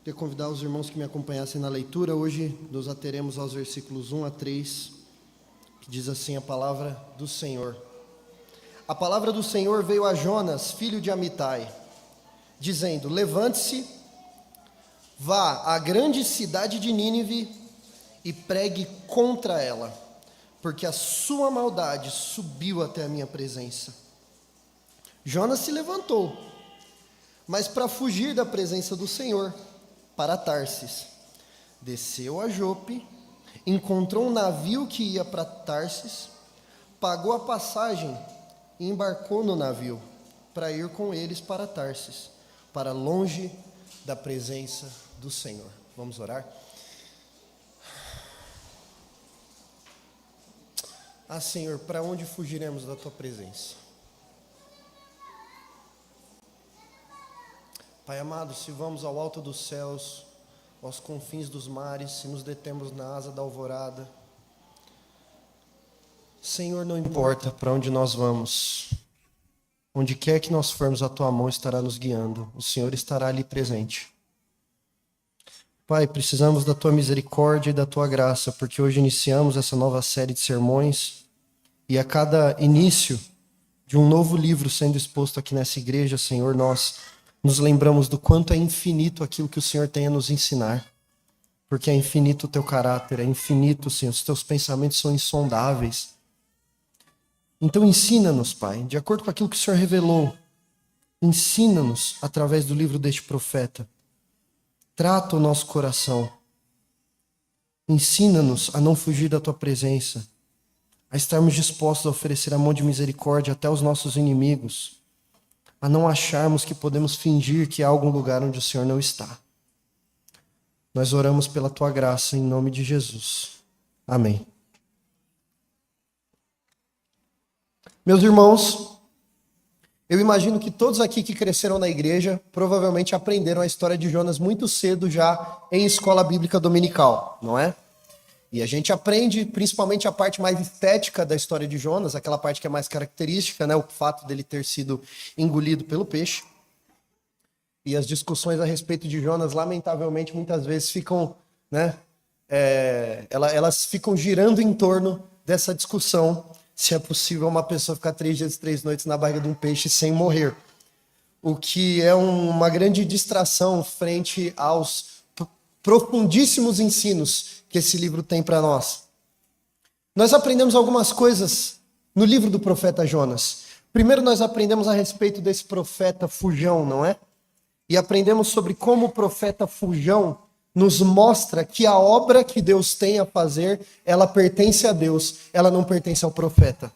Queria convidar os irmãos que me acompanhassem na leitura. Hoje nos ateremos aos versículos 1 a 3, que diz assim a palavra do Senhor. A palavra do Senhor veio a Jonas, filho de Amitai, dizendo: levante-se, vá à grande cidade de Nínive e pregue contra ela, porque a sua maldade subiu até a minha presença. Jonas se levantou, mas para fugir da presença do Senhor, para Tarsis. Desceu a Jope, encontrou um navio que ia para Tarsis, pagou a passagem e embarcou no navio para ir com eles para Tarsis, para longe da presença do Senhor. Vamos orar? Ah, Senhor, para onde fugiremos da Tua presença? Pai amado, se vamos ao alto dos céus, aos confins dos mares, se nos detemos na asa da alvorada, Senhor, não importa para onde nós vamos, onde quer que nós formos, a Tua mão estará nos guiando, o Senhor estará ali presente. Pai, precisamos da Tua misericórdia e da Tua graça, porque hoje iniciamos essa nova série de sermões, e a cada início de um novo livro sendo exposto aqui nessa igreja, Senhor, nós nos lembramos do quanto é infinito aquilo que o Senhor tem a nos ensinar, porque é infinito o Teu caráter, é infinito, Senhor, os Teus pensamentos são insondáveis. Então ensina-nos, Pai, de acordo com aquilo que o Senhor revelou, ensina-nos através do livro deste profeta, trata o nosso coração, ensina-nos a não fugir da Tua presença, a estarmos dispostos a oferecer a mão de misericórdia até aos nossos inimigos, a não acharmos que podemos fingir que há algum lugar onde o Senhor não está. Nós oramos pela Tua graça em nome de Jesus. Amém. Meus irmãos, eu imagino que todos aqui que cresceram na igreja provavelmente aprenderam a história de Jonas muito cedo já em escola bíblica dominical, não é? E a gente aprende principalmente a parte mais estética da história de Jonas, aquela parte que é mais característica, né? O fato dele ter sido engolido pelo peixe. E as discussões a respeito de Jonas, lamentavelmente, muitas vezes ficam, né? Elas ficam girando em torno dessa discussão, se é possível uma pessoa ficar 3 dias e 3 noites na barriga de um peixe sem morrer. O que é uma grande distração frente aos profundíssimos ensinos que esse livro tem para nós. Nós aprendemos algumas coisas no livro do profeta Jonas. Primeiro nós aprendemos a respeito desse profeta fujão, não é? E aprendemos sobre como o profeta fujão nos mostra que a obra que Deus tem a fazer, ela pertence a Deus, ela não pertence ao profeta.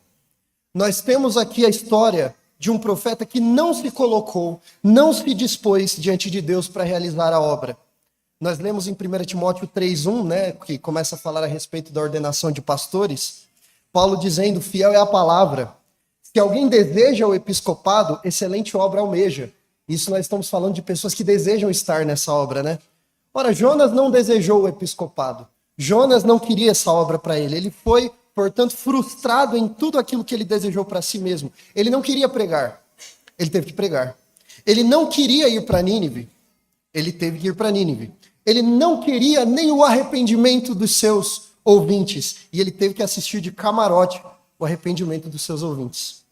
Nós temos aqui a história de um profeta que não se colocou, não se dispôs diante de Deus para realizar a obra. Nós lemos em 1 Timóteo 3:1, né, que começa a falar a respeito da ordenação de pastores, Paulo dizendo: fiel é a palavra. Se alguém deseja o episcopado, excelente obra almeja. Isso nós estamos falando de pessoas que desejam estar nessa obra, né? Ora, Jonas não desejou o episcopado. Jonas não queria essa obra para ele. Ele foi, portanto, frustrado em tudo aquilo que ele desejou para si mesmo. Ele não queria pregar. Ele teve que pregar. Ele não queria ir para Nínive. Ele teve que ir para Nínive. Ele não queria nem o arrependimento dos seus ouvintes. E ele teve que assistir de camarote o arrependimento dos seus ouvintes.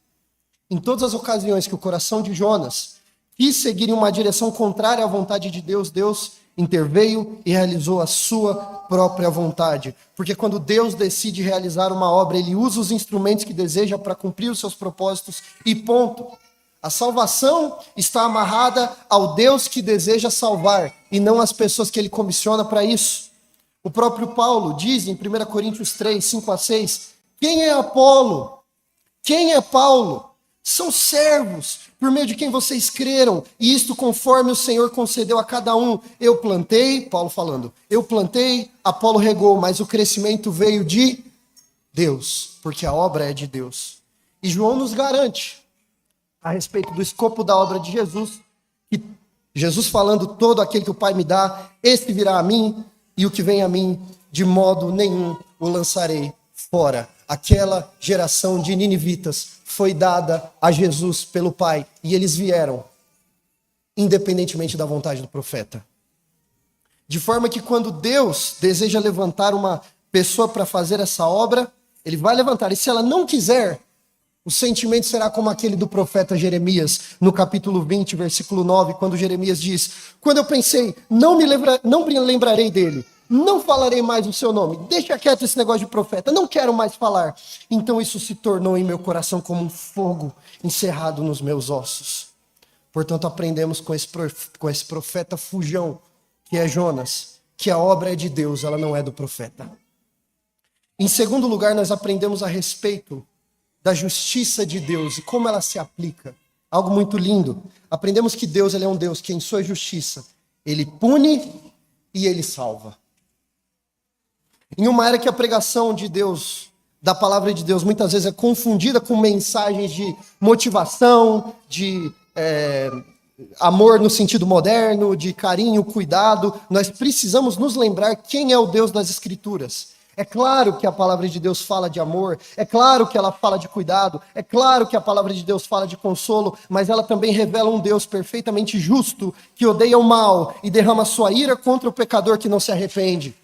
Em todas as ocasiões que o coração de Jonas quis seguir em uma direção contrária à vontade de Deus, Deus interveio e realizou a sua própria vontade. Porque quando Deus decide realizar uma obra, Ele usa os instrumentos que deseja para cumprir os seus propósitos e ponto. A salvação está amarrada ao Deus que deseja salvar e não às pessoas que Ele comissiona para isso. O próprio Paulo diz em 1 Coríntios 3, 5 a 6, quem é Apolo? Quem é Paulo? São servos por meio de quem vocês creram, e isto conforme o Senhor concedeu a cada um. Eu plantei, Paulo falando, eu plantei, Apolo regou, mas o crescimento veio de Deus, porque a obra é de Deus. E João nos garante, a respeito do escopo da obra de Jesus, que Jesus falando, todo aquele que o Pai me dá, este virá a mim, e o que vem a mim, de modo nenhum o lançarei fora. Aquela geração de ninivitas foi dada a Jesus pelo Pai, e eles vieram, independentemente da vontade do profeta. De forma que quando Deus deseja levantar uma pessoa para fazer essa obra, ele vai levantar. E se ela não quiser, o sentimento será como aquele do profeta Jeremias, no capítulo 20, versículo 9, quando Jeremias diz: quando eu pensei, não me lembrarei dele, não falarei mais o seu nome, deixa quieto esse negócio de profeta, não quero mais falar. Então isso se tornou em meu coração como um fogo encerrado nos meus ossos. Portanto, aprendemos com esse profeta fujão, que é Jonas, que a obra é de Deus, ela não é do profeta. Em segundo lugar, nós aprendemos a respeito da justiça de Deus e como ela se aplica. Algo muito lindo. Aprendemos que Deus, ele é um Deus que em sua justiça, ele pune e ele salva. Em uma era que a pregação de Deus, da palavra de Deus, muitas vezes é confundida com mensagens de motivação, de amor no sentido moderno, de carinho, cuidado, nós precisamos nos lembrar quem é o Deus das Escrituras. É claro que a palavra de Deus fala de amor, é claro que ela fala de cuidado, é claro que a palavra de Deus fala de consolo, mas ela também revela um Deus perfeitamente justo, que odeia o mal e derrama sua ira contra o pecador que não se arrepende.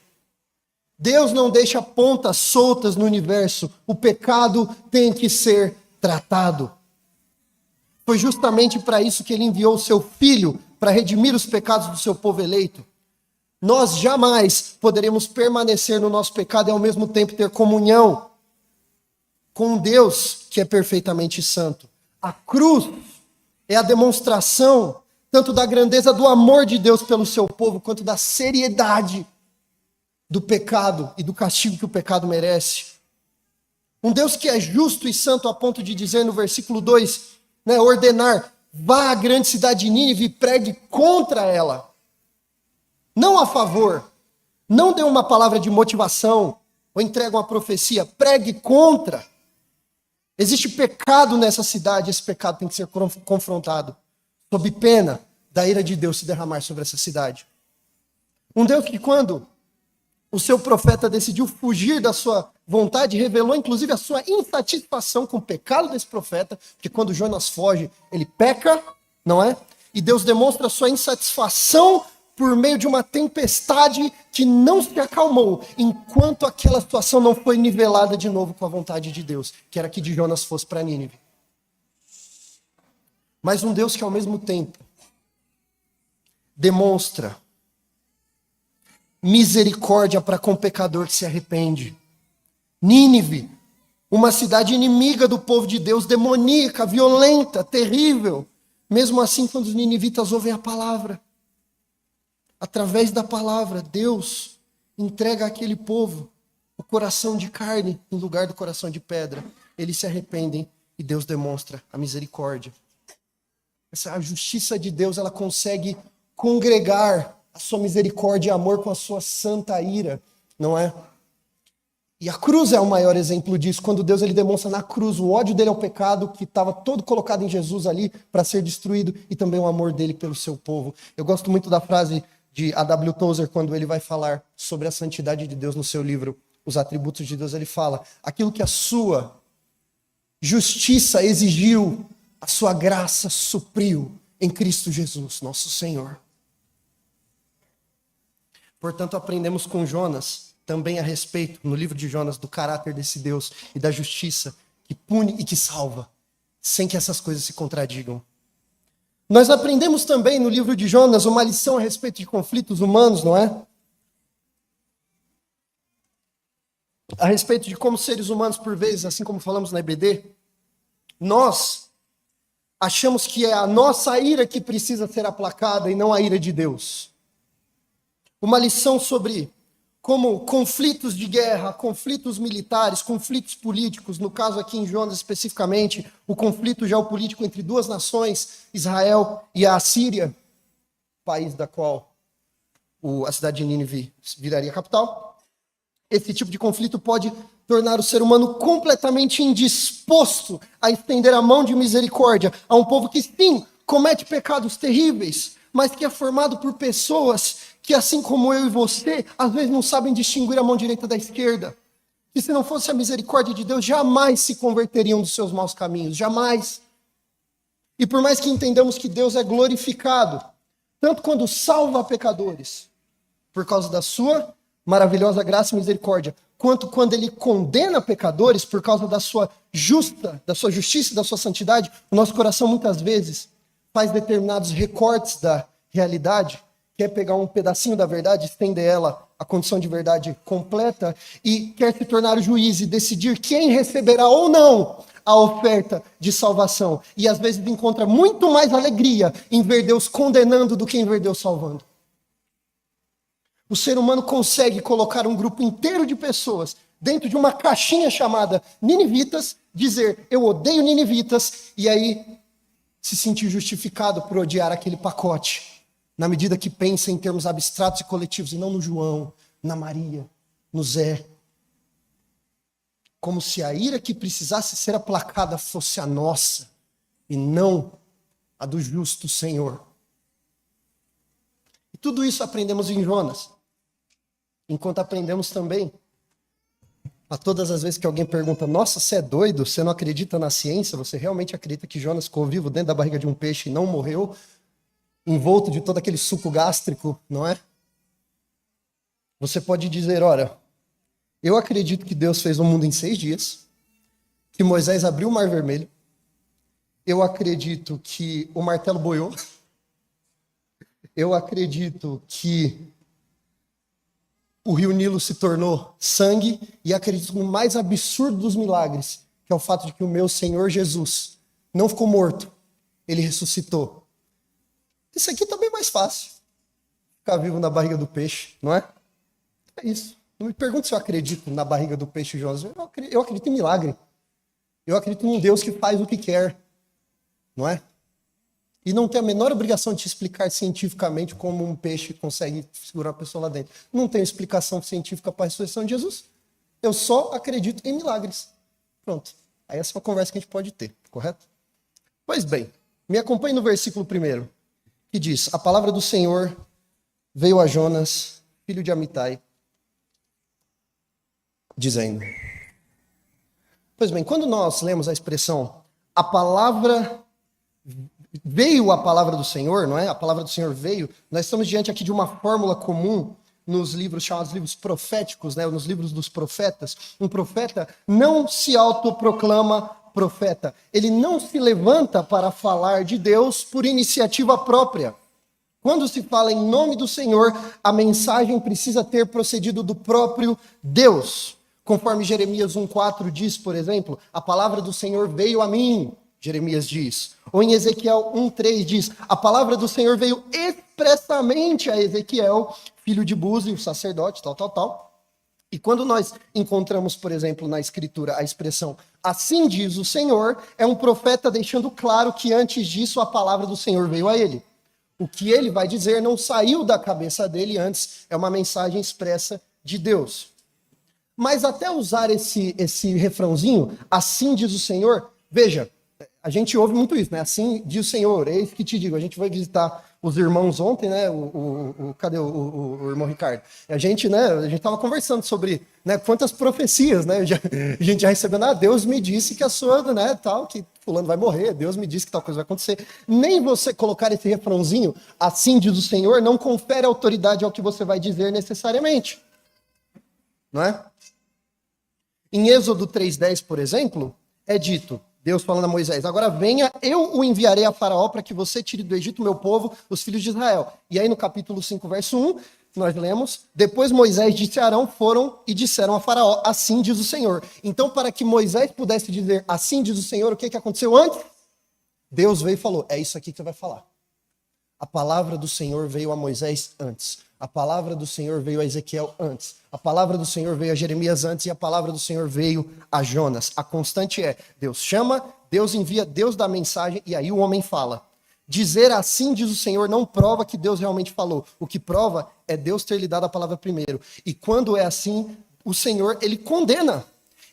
Deus não deixa pontas soltas no universo, o pecado tem que ser tratado. Foi justamente para isso que ele enviou o seu Filho, para redimir os pecados do seu povo eleito. Nós jamais poderemos permanecer no nosso pecado e ao mesmo tempo ter comunhão com um Deus que é perfeitamente santo. A cruz é a demonstração tanto da grandeza do amor de Deus pelo seu povo, quanto da seriedade do pecado e do castigo que o pecado merece. Um Deus que é justo e santo a ponto de dizer no versículo 2, ordenar, vá à grande cidade de Nínive e pregue contra ela. Não a favor. Não dê uma palavra de motivação ou entregue uma profecia. Pregue contra. Existe pecado nessa cidade, esse pecado tem que ser confrontado, sob pena da ira de Deus se derramar sobre essa cidade. Um Deus que, quando o seu profeta decidiu fugir da sua vontade, revelou inclusive a sua insatisfação com o pecado desse profeta, porque quando Jonas foge, ele peca, não é? E Deus demonstra a sua insatisfação por meio de uma tempestade que não se acalmou, enquanto aquela situação não foi nivelada de novo com a vontade de Deus, que era que de Jonas fosse para Nínive. Mas um Deus que ao mesmo tempo demonstra misericórdia para com o pecador que se arrepende. Nínive, uma cidade inimiga do povo de Deus, demoníaca, violenta, terrível. Mesmo assim, quando os ninivitas ouvem a palavra, através da palavra, Deus entrega àquele povo o coração de carne em lugar do coração de pedra. Eles se arrependem e Deus demonstra a misericórdia. A justiça de Deus, ela consegue congregar a sua misericórdia e amor com a sua santa ira, não é? E a cruz é o maior exemplo disso, quando Deus ele demonstra na cruz o ódio dele ao pecado, que estava todo colocado em Jesus ali para ser destruído, e também o amor dele pelo seu povo. Eu gosto muito da frase de A.W. Tozer, quando ele vai falar sobre a santidade de Deus no seu livro, Os Atributos de Deus, ele fala: aquilo que a sua justiça exigiu, a sua graça supriu em Cristo Jesus, nosso Senhor. Portanto, aprendemos com Jonas também a respeito, no livro de Jonas, do caráter desse Deus e da justiça que pune e que salva, sem que essas coisas se contradigam. Nós aprendemos também no livro de Jonas uma lição a respeito de conflitos humanos, não é? A respeito de como seres humanos, por vezes, assim como falamos na EBD, nós achamos que é a nossa ira que precisa ser aplacada e não a ira de Deus. Uma lição sobre como conflitos de guerra, conflitos militares, conflitos políticos, no caso aqui em Jonas especificamente, o conflito geopolítico entre duas nações, Israel e a Assíria, país da qual a cidade de Nínive viraria capital. Esse tipo de conflito pode tornar o ser humano completamente indisposto a estender a mão de misericórdia a um povo que, sim, comete pecados terríveis, mas que é formado por pessoas que, assim como eu e você, às vezes não sabem distinguir a mão direita da esquerda. Que se não fosse a misericórdia de Deus, jamais se converteriam dos seus maus caminhos, jamais. E por mais que entendamos que Deus é glorificado, tanto quando salva pecadores, por causa da sua maravilhosa graça e misericórdia, quanto quando ele condena pecadores por causa da sua justiça e da sua santidade, o nosso coração muitas vezes faz determinados recortes da realidade, quer pegar um pedacinho da verdade, estender ela à condição de verdade completa e quer se tornar o juiz e decidir quem receberá ou não a oferta de salvação. E às vezes encontra muito mais alegria em ver Deus condenando do que em ver Deus salvando. O ser humano consegue colocar um grupo inteiro de pessoas dentro de uma caixinha chamada ninivitas, dizer, eu odeio ninivitas, e aí se sentir justificado por odiar aquele pacote, na medida que pensa em termos abstratos e coletivos, e não no João, na Maria, no Zé. Como se a ira que precisasse ser aplacada fosse a nossa, e não a do justo Senhor. E tudo isso aprendemos em Jonas. Enquanto aprendemos também, a todas as vezes que alguém pergunta, nossa, você é doido? Você não acredita na ciência? Você realmente acredita que Jonas ficou vivo dentro da barriga de um peixe e não morreu? Envolto de todo aquele suco gástrico, não é? Você pode dizer, olha, eu acredito que Deus fez o mundo em 6 dias, que Moisés abriu o Mar Vermelho, eu acredito que o martelo boiou, eu acredito que o rio Nilo se tornou sangue, e acredito no mais absurdo dos milagres, que é o fato de que o meu Senhor Jesus não ficou morto, ele ressuscitou. Isso aqui tá bem mais fácil, ficar vivo na barriga do peixe, não é? É isso. Não me pergunte se eu acredito na barriga do peixe, Jonas. Eu acredito em milagre. Eu acredito em um Deus que faz o que quer, não é? E não tem a menor obrigação de te explicar cientificamente como um peixe consegue segurar a pessoa lá dentro. Não tem explicação científica para a ressurreição de Jesus. Eu só acredito em milagres. Pronto. Aí essa é uma conversa que a gente pode ter, correto? Pois bem, me acompanhe no versículo 1, que diz, a palavra do Senhor veio a Jonas, filho de Amitai, dizendo. Pois bem, quando nós lemos a expressão, veio a palavra do Senhor, não é? A palavra do Senhor veio. Nós estamos diante aqui de uma fórmula comum nos livros chamados livros proféticos, né? Nos livros dos profetas. Um profeta não se autoproclama profeta. Ele não se levanta para falar de Deus por iniciativa própria. Quando se fala em nome do Senhor, a mensagem precisa ter procedido do próprio Deus. Conforme Jeremias 1,4 diz, por exemplo, a palavra do Senhor veio a mim. Jeremias diz. Ou em Ezequiel 1,3 diz, a palavra do Senhor veio expressamente a Ezequiel, filho de Buzi, o sacerdote, tal. E quando nós encontramos, por exemplo, na Escritura a expressão, assim diz o Senhor, é um profeta deixando claro que antes disso a palavra do Senhor veio a ele. O que ele vai dizer não saiu da cabeça dele antes, é uma mensagem expressa de Deus. Mas até usar esse refrãozinho, assim diz o Senhor, veja, a gente ouve muito isso, né? Assim diz o Senhor, eis que te digo. A gente vai visitar os irmãos ontem, né? Cadê o irmão Ricardo? A gente estava conversando sobre, né, quantas profecias, né? A gente já recebendo, Deus me disse que a sua, né, tal, que fulano vai morrer, Deus me disse que tal coisa vai acontecer. Nem você colocar esse refrãozinho, assim diz o Senhor, não confere autoridade ao que você vai dizer necessariamente. Não é? Em Êxodo 3,10, por exemplo, é dito, Deus falando a Moisés, agora venha, eu o enviarei a Faraó para que você tire do Egito meu povo, os filhos de Israel. E aí no capítulo 5, verso 1, nós lemos, depois Moisés disse a Arão, foram e disseram a Faraó, assim diz o Senhor. Então, para que Moisés pudesse dizer, assim diz o Senhor, o que aconteceu antes? Deus veio e falou, é isso aqui que você vai falar. A palavra do Senhor veio a Moisés antes. A palavra do Senhor veio a Ezequiel antes. A palavra do Senhor veio a Jeremias antes e a palavra do Senhor veio a Jonas. A constante é, Deus chama, Deus envia, Deus dá a mensagem e aí o homem fala. Dizer assim diz o Senhor não prova que Deus realmente falou. O que prova é Deus ter lhe dado a palavra primeiro. E quando é assim, o Senhor, ele condena.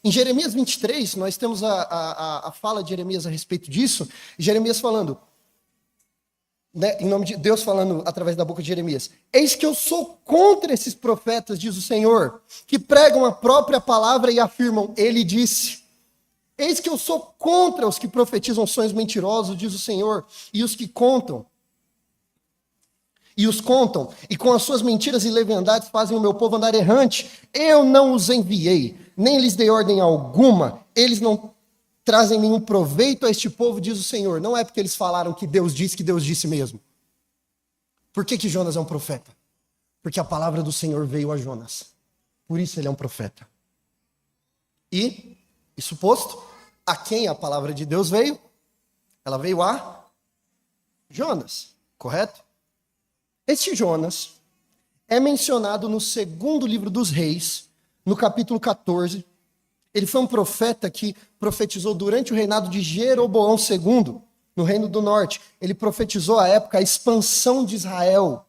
Em Jeremias 23, nós temos a fala de Jeremias a respeito disso. Jeremias falando, né, em nome de Deus falando através da boca de Jeremias, eis que eu sou contra esses profetas, diz o Senhor, que pregam a própria palavra e afirmam, ele disse. Eis que eu sou contra os que profetizam sonhos mentirosos, diz o Senhor, e os que contam. e os contam, e com as suas mentiras e leviandades fazem o meu povo andar errante. Eu não os enviei, nem lhes dei ordem alguma. Eles não trazem nenhum proveito a este povo, diz o Senhor. Não é porque eles falaram que Deus disse mesmo. Por que Jonas é um profeta? Porque a palavra do Senhor veio a Jonas. Por isso ele é um profeta. E, isso posto, a quem a palavra de Deus veio? Ela veio a Jonas, correto? Este Jonas é mencionado no segundo livro dos Reis, no capítulo 14. Ele foi um profeta que profetizou durante o reinado de Jeroboão II, no Reino do Norte. Ele profetizou à época a expansão de Israel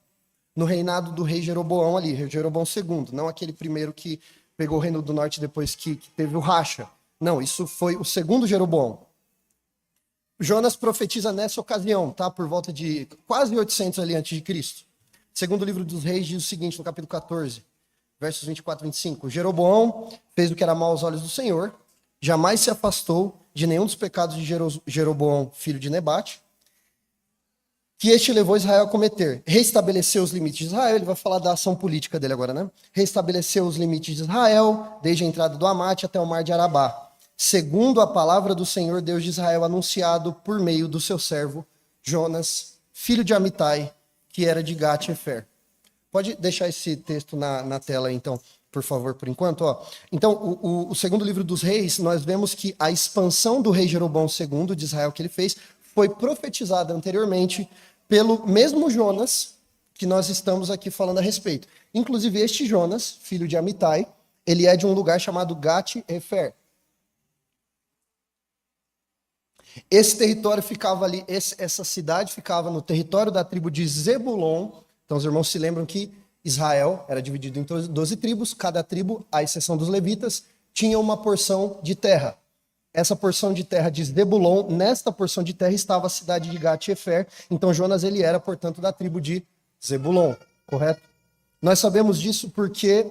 no reinado do rei Jeroboão ali, Jeroboão II, não aquele primeiro que pegou o Reino do Norte depois que teve o racha. Não, isso foi o segundo Jeroboão. Jonas profetiza nessa ocasião, tá? Por volta de quase 800 ali antes de Cristo. Segundo livro dos Reis diz o seguinte, no capítulo 14, versos 24 e 25. Jeroboão fez o que era mal aos olhos do Senhor, jamais se afastou de nenhum dos pecados de Jeroboão, filho de Nebate, que este levou Israel a cometer. Restabeleceu os limites de Israel, ele vai falar da ação política dele agora, né? Restabeleceu os limites de Israel, desde a entrada do Amate até o mar de Arabá, segundo a palavra do Senhor Deus de Israel, anunciado por meio do seu servo Jonas, filho de Amitai, que era de Gat-Hefer. Pode deixar esse texto na tela, então, por favor, por enquanto. Ó. Então, o segundo livro dos Reis, nós vemos que a expansão do rei Jeroboão II de Israel que ele fez foi profetizada anteriormente pelo mesmo Jonas que nós estamos aqui falando a respeito. Inclusive, este Jonas, filho de Amitai, ele é de um lugar chamado Gat-Hefer. Esse território ficava ali, essa cidade ficava no território da tribo de Zebulon. Então, os irmãos se lembram que Israel era dividido em 12 tribos, cada tribo, à exceção dos levitas, tinha uma porção de terra. Essa porção de terra de Zebulon, nesta porção de terra estava a cidade de Gat-Hefer. Então, Jonas ele era, portanto, da tribo de Zebulon, correto? Nós sabemos disso porque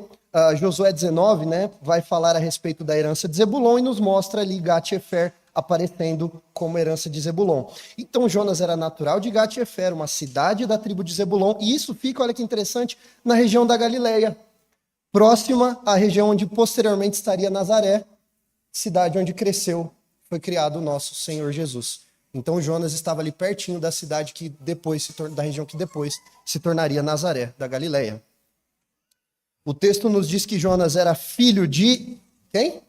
Josué 19, né, vai falar a respeito da herança de Zebulon e nos mostra ali Gat-Hefer aparecendo como herança de Zebulon. Então Jonas era natural de Gat-Hefer, uma cidade da tribo de Zebulon, e isso fica, olha que interessante, na região da Galileia, próxima à região onde posteriormente estaria Nazaré, cidade onde cresceu, foi criado o nosso Senhor Jesus. Então Jonas estava ali pertinho da cidade que depois da região que depois se tornaria Nazaré, da Galileia. O texto nos diz que Jonas era filho de quem?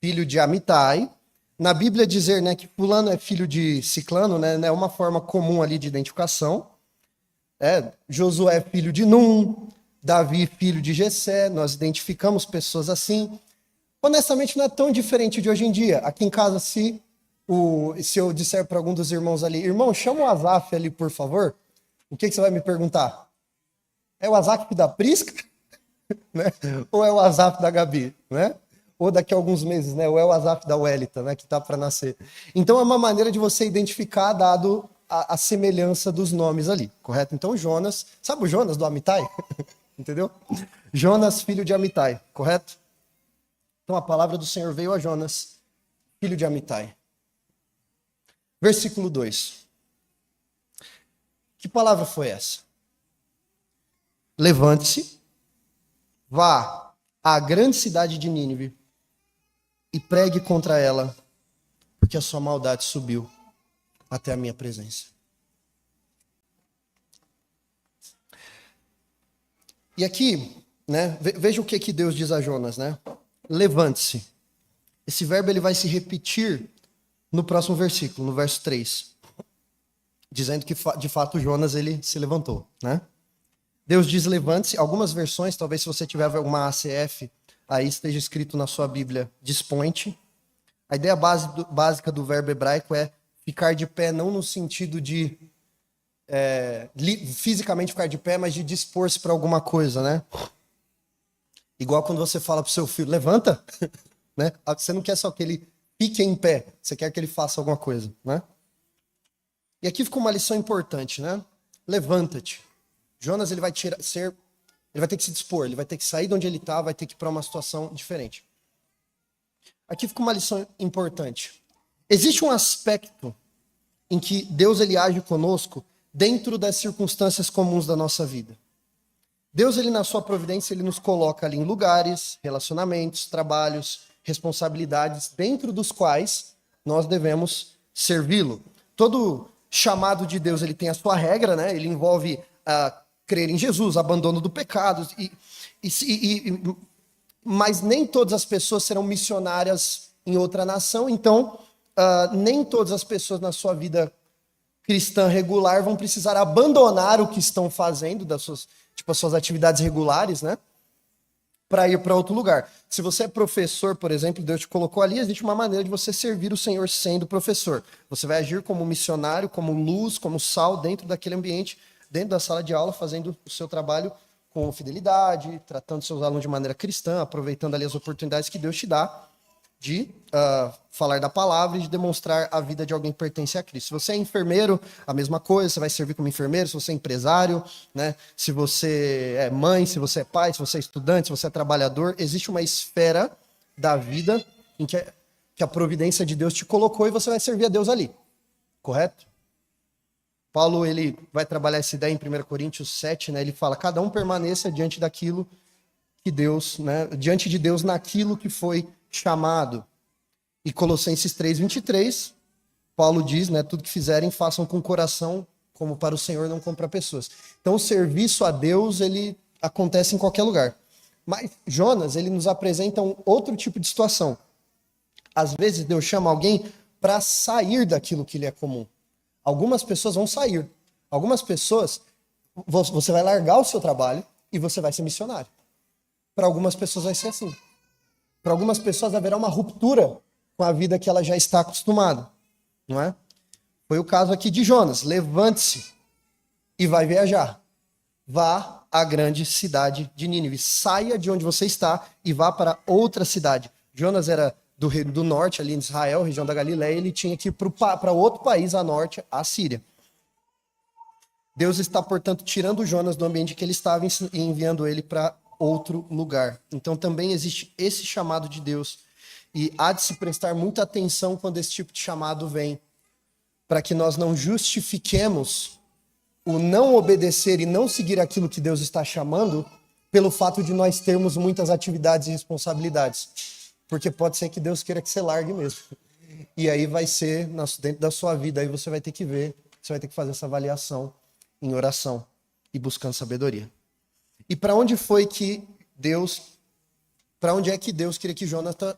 Filho de Amitai. Na Bíblia dizer, né, que fulano é filho de ciclano, né, é uma forma comum ali de identificação. Josué é filho de Num, Davi filho de Jessé, nós identificamos pessoas assim. Honestamente, não é tão diferente de hoje em dia. Aqui em casa, se eu disser para algum dos irmãos ali, irmão, chama o Azaf ali, por favor, o que você vai me perguntar? É o Azaf da Prisca? Né? Ou é o Azaf da Gabi? Né? Ou daqui a alguns meses, né? Ou é o Azaf da Welita, né? Que está para nascer. Então é uma maneira de você identificar, dado a semelhança dos nomes ali, correto? Então Jonas, sabe o Jonas do Amitai? Entendeu? Jonas, filho de Amitai, correto? Então a palavra do Senhor veio a Jonas, filho de Amitai. Versículo 2. Que palavra foi essa? Levante-se, vá à grande cidade de Nínive e pregue contra ela, porque a sua maldade subiu até a minha presença. E aqui, né, veja o que Deus diz a Jonas, né? Levante-se. Esse verbo ele vai se repetir no próximo versículo, no verso 3, dizendo que de fato Jonas ele se levantou, né? Deus diz levante-se. Algumas versões, talvez se você tiver alguma ACF, aí esteja escrito na sua Bíblia, dispõe-te. A ideia básica do verbo hebraico é ficar de pé, não no sentido de fisicamente ficar de pé, mas de dispor-se para alguma coisa, né? Igual quando você fala para o seu filho, levanta, né? Você não quer só que ele fique em pé, você quer que ele faça alguma coisa, né? E aqui ficou uma lição importante, né? Levanta-te. Jonas ele vai ter que se dispor, ele vai ter que sair de onde ele está, vai ter que ir para uma situação diferente. Aqui fica uma lição importante. Existe um aspecto em que Deus ele age conosco dentro das circunstâncias comuns da nossa vida. Deus, ele na sua providência, ele nos coloca ali em lugares, relacionamentos, trabalhos, responsabilidades, dentro dos quais nós devemos servi-lo. Todo chamado de Deus, ele tem a sua regra, né? Ele envolve crer em Jesus, abandono do pecado, mas nem todas as pessoas serão missionárias em outra nação, então nem todas as pessoas na sua vida cristã regular vão precisar abandonar o que estão fazendo, as suas atividades regulares, né? Para ir para outro lugar. Se você é professor, por exemplo, Deus te colocou ali, existe uma maneira de você servir o Senhor sendo professor. Você vai agir como missionário, como luz, como sal dentro daquele ambiente, dentro da sala de aula, fazendo o seu trabalho com fidelidade, tratando seus alunos de maneira cristã, aproveitando ali as oportunidades que Deus te dá de falar da palavra e de demonstrar a vida de alguém que pertence a Cristo. Se você é enfermeiro, a mesma coisa, você vai servir como enfermeiro. Se você é empresário, né? Se você é mãe, se você é pai, se você é estudante, se você é trabalhador, existe uma esfera da vida em que a providência de Deus te colocou e você vai servir a Deus ali, correto? Paulo, ele vai trabalhar essa ideia em 1 Coríntios 7, né? Ele fala, cada um permaneça diante daquilo que Deus, né? Diante de Deus naquilo que foi chamado. E Colossenses 3:23, Paulo diz, né, tudo que fizerem, façam com o coração, como para o Senhor, não como para pessoas. Então, o serviço a Deus, ele acontece em qualquer lugar. Mas Jonas, ele nos apresenta um outro tipo de situação. Às vezes, Deus chama alguém para sair daquilo que lhe é comum. Algumas pessoas vão sair. Algumas pessoas, você vai largar o seu trabalho e você vai ser missionário. Para algumas pessoas vai ser assim. Para algumas pessoas haverá uma ruptura com a vida que ela já está acostumada, não é? Foi o caso aqui de Jonas. Levante-se e vai viajar. Vá à grande cidade de Nínive. Saia de onde você está e vá para outra cidade. Jonas era do norte, ali em Israel, região da Galileia. Ele tinha que ir para outro país a norte, a Síria. Deus está, portanto, tirando Jonas do ambiente que ele estava e enviando ele para outro lugar. Então também existe esse chamado de Deus e há de se prestar muita atenção quando esse tipo de chamado vem, para que nós não justifiquemos o não obedecer e não seguir aquilo que Deus está chamando pelo fato de nós termos muitas atividades e responsabilidades. Porque pode ser que Deus queira que você largue mesmo. E aí vai ser dentro da sua vida, aí você vai ter que ver, você vai ter que fazer essa avaliação em oração e buscando sabedoria. E para onde foi que Deus, para onde é que Deus queria que Jonatas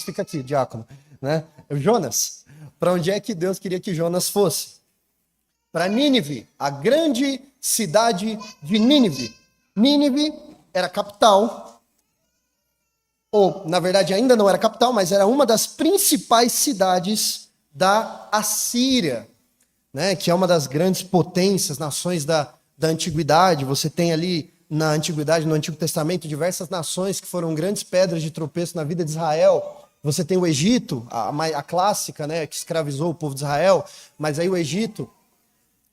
fica aqui, diácono, né? Jonas, para onde é que Deus queria que Jonas fosse? Para Nínive, a grande cidade de Nínive. Nínive era a capital, ou na verdade ainda não era capital, mas era uma das principais cidades da Assíria, né? Que é uma das grandes potências, nações da antiguidade. Você tem ali na antiguidade, no Antigo Testamento, diversas nações que foram grandes pedras de tropeço na vida de Israel. Você tem o Egito, a clássica, né, que escravizou o povo de Israel, mas aí o Egito,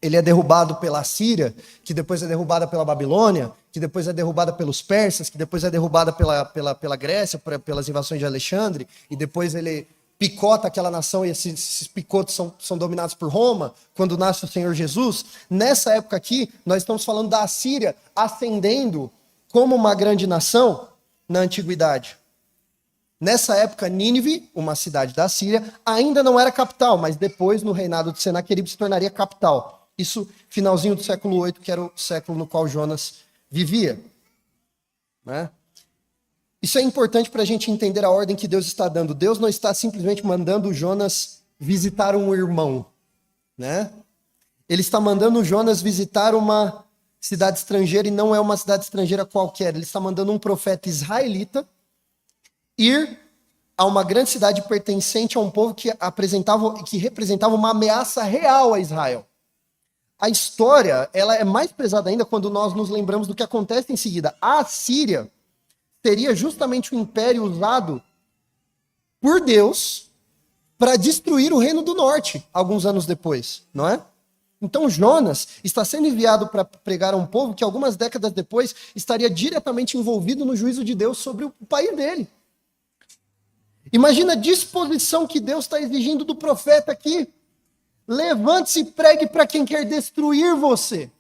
ele é derrubado pela Síria, que depois é derrubada pela Babilônia, que depois é derrubada pelos persas, que depois é derrubada pela Grécia, pelas invasões de Alexandre, e depois ele picota aquela nação e esses picotes são dominados por Roma, quando nasce o Senhor Jesus. Nessa época aqui, nós estamos falando da Assíria ascendendo como uma grande nação na antiguidade. Nessa época, Nínive, uma cidade da Assíria, ainda não era capital, mas depois, no reinado de Senaqueribe, se tornaria capital. Isso, finalzinho do século 8, que era o século no qual Jonas vivia, né? Isso é importante para a gente entender a ordem que Deus está dando. Deus não está simplesmente mandando Jonas visitar um irmão, né? Ele está mandando Jonas visitar uma cidade estrangeira, e não é uma cidade estrangeira qualquer. Ele está mandando um profeta israelita ir a uma grande cidade pertencente a um povo que representava uma ameaça real a Israel. A história, ela é mais pesada ainda quando nós nos lembramos do que acontece em seguida. A Assíria seria justamente o império usado por Deus para destruir o Reino do Norte, alguns anos depois, não é? Então Jonas está sendo enviado para pregar a um povo que algumas décadas depois estaria diretamente envolvido no juízo de Deus sobre o país dele. Imagina a disposição que Deus está exigindo do profeta aqui. Levante-se e pregue para quem quer destruir você.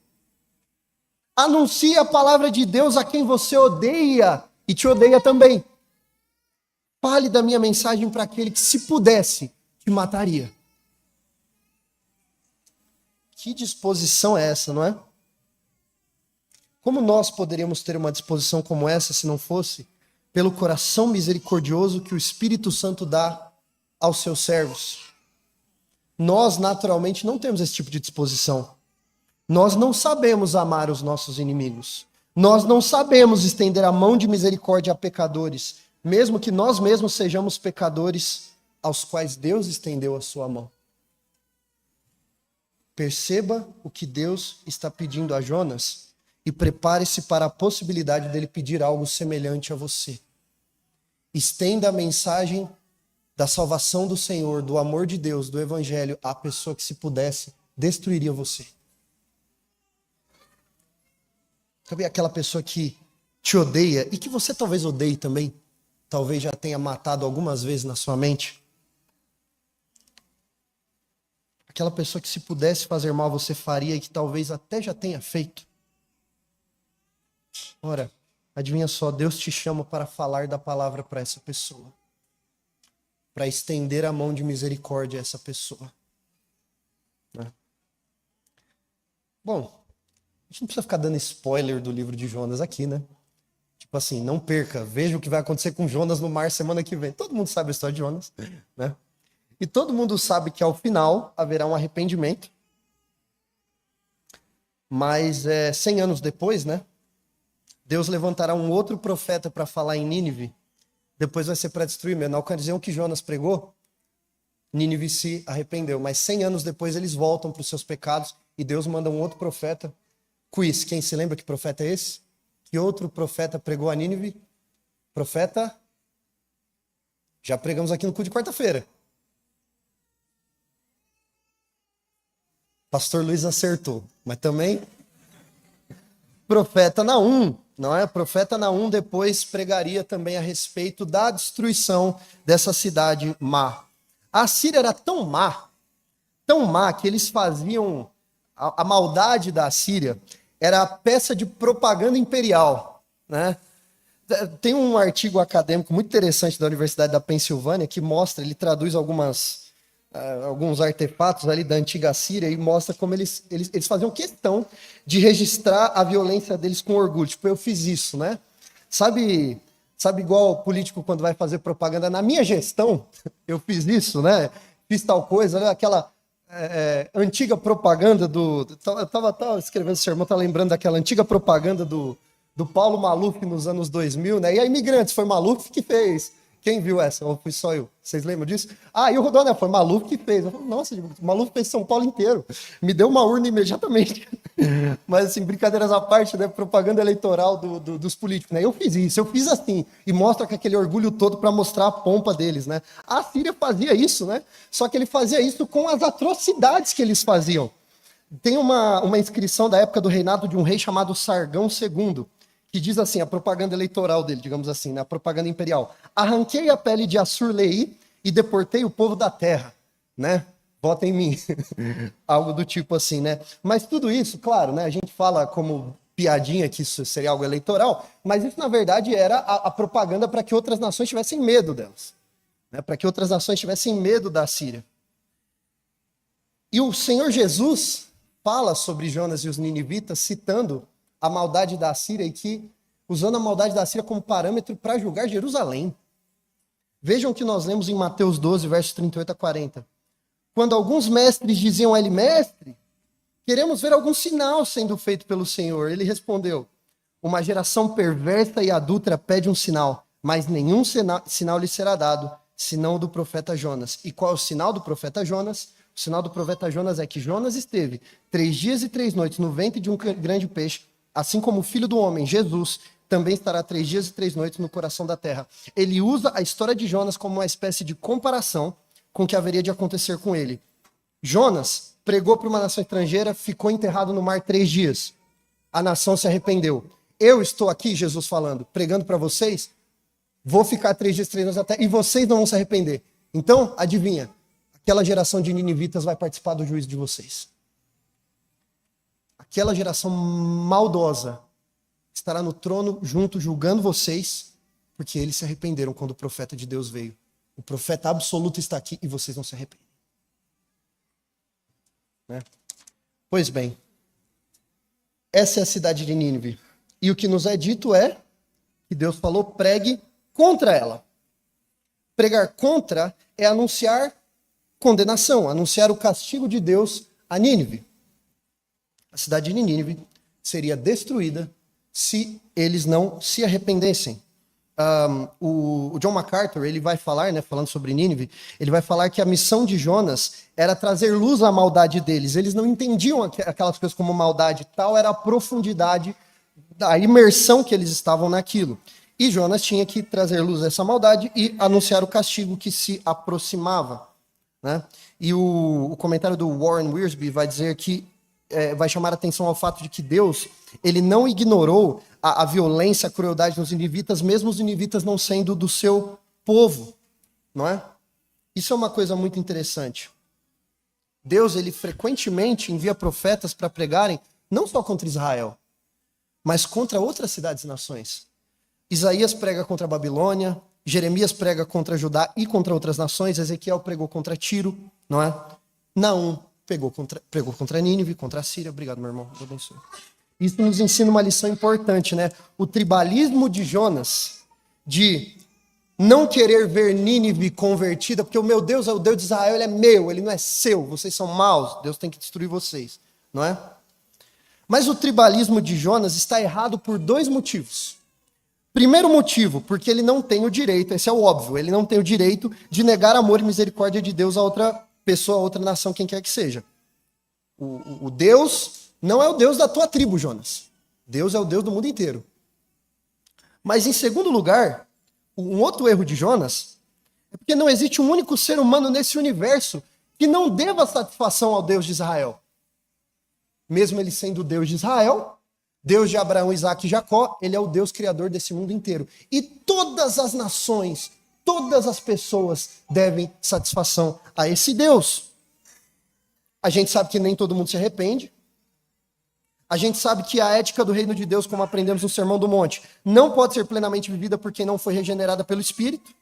Anuncie a palavra de Deus a quem você odeia e te odeia também. Fale da minha mensagem para aquele que, se pudesse, te mataria. Que disposição é essa, não é? Como nós poderíamos ter uma disposição como essa se não fosse pelo coração misericordioso que o Espírito Santo dá aos seus servos? Nós, naturalmente, não temos esse tipo de disposição. Nós não sabemos amar os nossos inimigos. Nós não sabemos estender a mão de misericórdia a pecadores, mesmo que nós mesmos sejamos pecadores aos quais Deus estendeu a sua mão. Perceba o que Deus está pedindo a Jonas e prepare-se para a possibilidade dele pedir algo semelhante a você. Estenda a mensagem da salvação do Senhor, do amor de Deus, do Evangelho, à pessoa que, se pudesse, destruiria você. Sabe aquela pessoa que te odeia e que você talvez odeie também? Talvez já tenha matado algumas vezes na sua mente? Aquela pessoa que, se pudesse fazer mal, você faria e que talvez até já tenha feito? Ora, adivinha só, Deus te chama para falar da palavra para essa pessoa. Para estender a mão de misericórdia a essa pessoa. Né? Bom, a gente não precisa ficar dando spoiler do livro de Jonas aqui, né? Tipo assim, não perca, veja o que vai acontecer com Jonas no mar semana que vem. Todo mundo sabe a história de Jonas, né? E todo mundo sabe que ao final haverá um arrependimento. Mas 100 anos depois, né? Deus levantará um outro profeta para falar em Nínive. Depois vai ser para destruir mesmo. Na ocasião que Jonas pregou, Nínive se arrependeu. Mas 100 anos depois eles voltam para os seus pecados e Deus manda um outro profeta. Quiz, quem se lembra que profeta é esse? Que outro profeta pregou a Nínive? Profeta? Já pregamos aqui no culto de quarta-feira. Pastor Luiz acertou, mas também profeta Naum, não é? Profeta Naum depois pregaria também a respeito da destruição dessa cidade má. A Síria era tão má que eles faziam a maldade da Síria era a peça de propaganda imperial, né? Tem um artigo acadêmico muito interessante da Universidade da Pensilvânia que mostra, ele traduz alguns artefatos ali da antiga Síria e mostra como eles faziam questão de registrar a violência deles com orgulho. Tipo, eu fiz isso, né? Sabe igual o político quando vai fazer propaganda, na minha gestão, eu fiz isso, né? Fiz tal coisa, né? Aquela antiga propaganda eu tava escrevendo esse sermão, tava lembrando daquela antiga propaganda do Paulo Maluf nos anos 2000, né? E a Imigrantes, foi Maluf que fez. Quem viu essa? Ou fui só eu? Vocês lembram disso? Ah, e o Rodolfo, né? Foi Maluf que fez. Eu falei, nossa, o Maluf fez São Paulo inteiro. Me deu uma urna imediatamente. Mas, assim, brincadeiras à parte, né? Propaganda eleitoral dos políticos, né? Eu fiz isso, eu fiz assim. E mostra com aquele orgulho todo para mostrar a pompa deles, né? A Síria fazia isso, né? Só que ele fazia isso com as atrocidades que eles faziam. Tem uma inscrição da época do reinado de um rei chamado Sargão II, que diz assim, a propaganda eleitoral dele, digamos assim, na propaganda imperial. Arranquei a pele de Assur-Leí e deportei o povo da terra, né? Vota em mim. Algo do tipo assim, né? Mas tudo isso, claro, né? A gente fala como piadinha que isso seria algo eleitoral, mas isso, na verdade, era a propaganda para que outras nações tivessem medo delas. Né? Para que outras nações tivessem medo da Síria. E o Senhor Jesus fala sobre Jonas e os ninivitas, citando a maldade da Síria e que, usando a maldade da Síria como parâmetro para julgar Jerusalém. Vejam o que nós lemos em Mateus 12, versos 38 a 40. Quando alguns mestres diziam a ele, mestre, queremos ver algum sinal sendo feito pelo Senhor. Ele respondeu, uma geração perversa e adúltera pede um sinal, mas nenhum sinal lhe será dado, senão o do profeta Jonas. E qual é o sinal do profeta Jonas? O sinal do profeta Jonas é que Jonas esteve 3 dias e 3 noites no ventre de um grande peixe, assim como o Filho do Homem, Jesus, também estará 3 dias e 3 noites no coração da terra. Ele usa a história de Jonas como uma espécie de comparação com o que haveria de acontecer com ele. Jonas pregou para uma nação estrangeira, ficou enterrado no mar 3 dias. A nação se arrependeu. Eu estou aqui, Jesus falando, pregando para vocês, vou ficar 3 dias e 3 noites na terra, e vocês não vão se arrepender. Então, adivinha, aquela geração de ninivitas vai participar do juízo de vocês. Aquela geração maldosa estará no trono junto, julgando vocês, porque eles se arrependeram quando o profeta de Deus veio. O profeta absoluto está aqui e vocês não se arrependem. Né? Pois bem, essa é a cidade de Nínive. E o que nos é dito é que Deus falou, pregue contra ela. Pregar contra é anunciar condenação, anunciar o castigo de Deus a Nínive. A cidade de Nínive seria destruída se eles não se arrependessem. O John MacArthur, ele vai falar, né, falando sobre Nínive, ele vai falar que a missão de Jonas era trazer luz à maldade deles. Eles não entendiam aquelas coisas como maldade, tal era a profundidade da imersão que eles estavam naquilo. E Jonas tinha que trazer luz a essa maldade e anunciar o castigo que se aproximava. Né? E o comentário do Warren Wiersbe vai dizer que vai chamar a atenção ao fato de que Deus ele não ignorou a violência, a crueldade dos ninivitas, mesmo os ninivitas não sendo do seu povo, não é? Isso é uma coisa muito interessante. Deus, ele frequentemente envia profetas para pregarem não só contra Israel, mas contra outras cidades e nações. Isaías prega contra a Babilônia, Jeremias prega contra Judá e contra outras nações, Ezequiel pregou contra Tiro, não é? Naum pregou contra Nínive, contra a Síria. Obrigado, meu irmão. Deus abençoe. Isso nos ensina uma lição importante, né? O tribalismo de Jonas, de não querer ver Nínive convertida, porque o meu Deus é o Deus de Israel, ele é meu, ele não é seu, vocês são maus, Deus tem que destruir vocês, não é? Mas o tribalismo de Jonas está errado por dois motivos. Primeiro motivo, porque ele não tem o direito, esse é o óbvio, ele não tem o direito de negar amor e misericórdia de Deus a outra pessoa, a outra nação, quem quer que seja. O Deus não é o Deus da tua tribo, Jonas. Deus é o Deus do mundo inteiro. Mas, em segundo lugar, um outro erro de Jonas é porque não existe um único ser humano nesse universo que não deva satisfação ao Deus de Israel. Mesmo ele sendo o Deus de Israel, Deus de Abraão, Isaac e Jacó, ele é o Deus criador desse mundo inteiro. E todas as nações, todas as pessoas devem satisfação a esse Deus. A gente sabe que nem todo mundo se arrepende. A gente sabe que a ética do reino de Deus, como aprendemos no Sermão do Monte, não pode ser plenamente vivida por quem não foi regenerada pelo Espírito.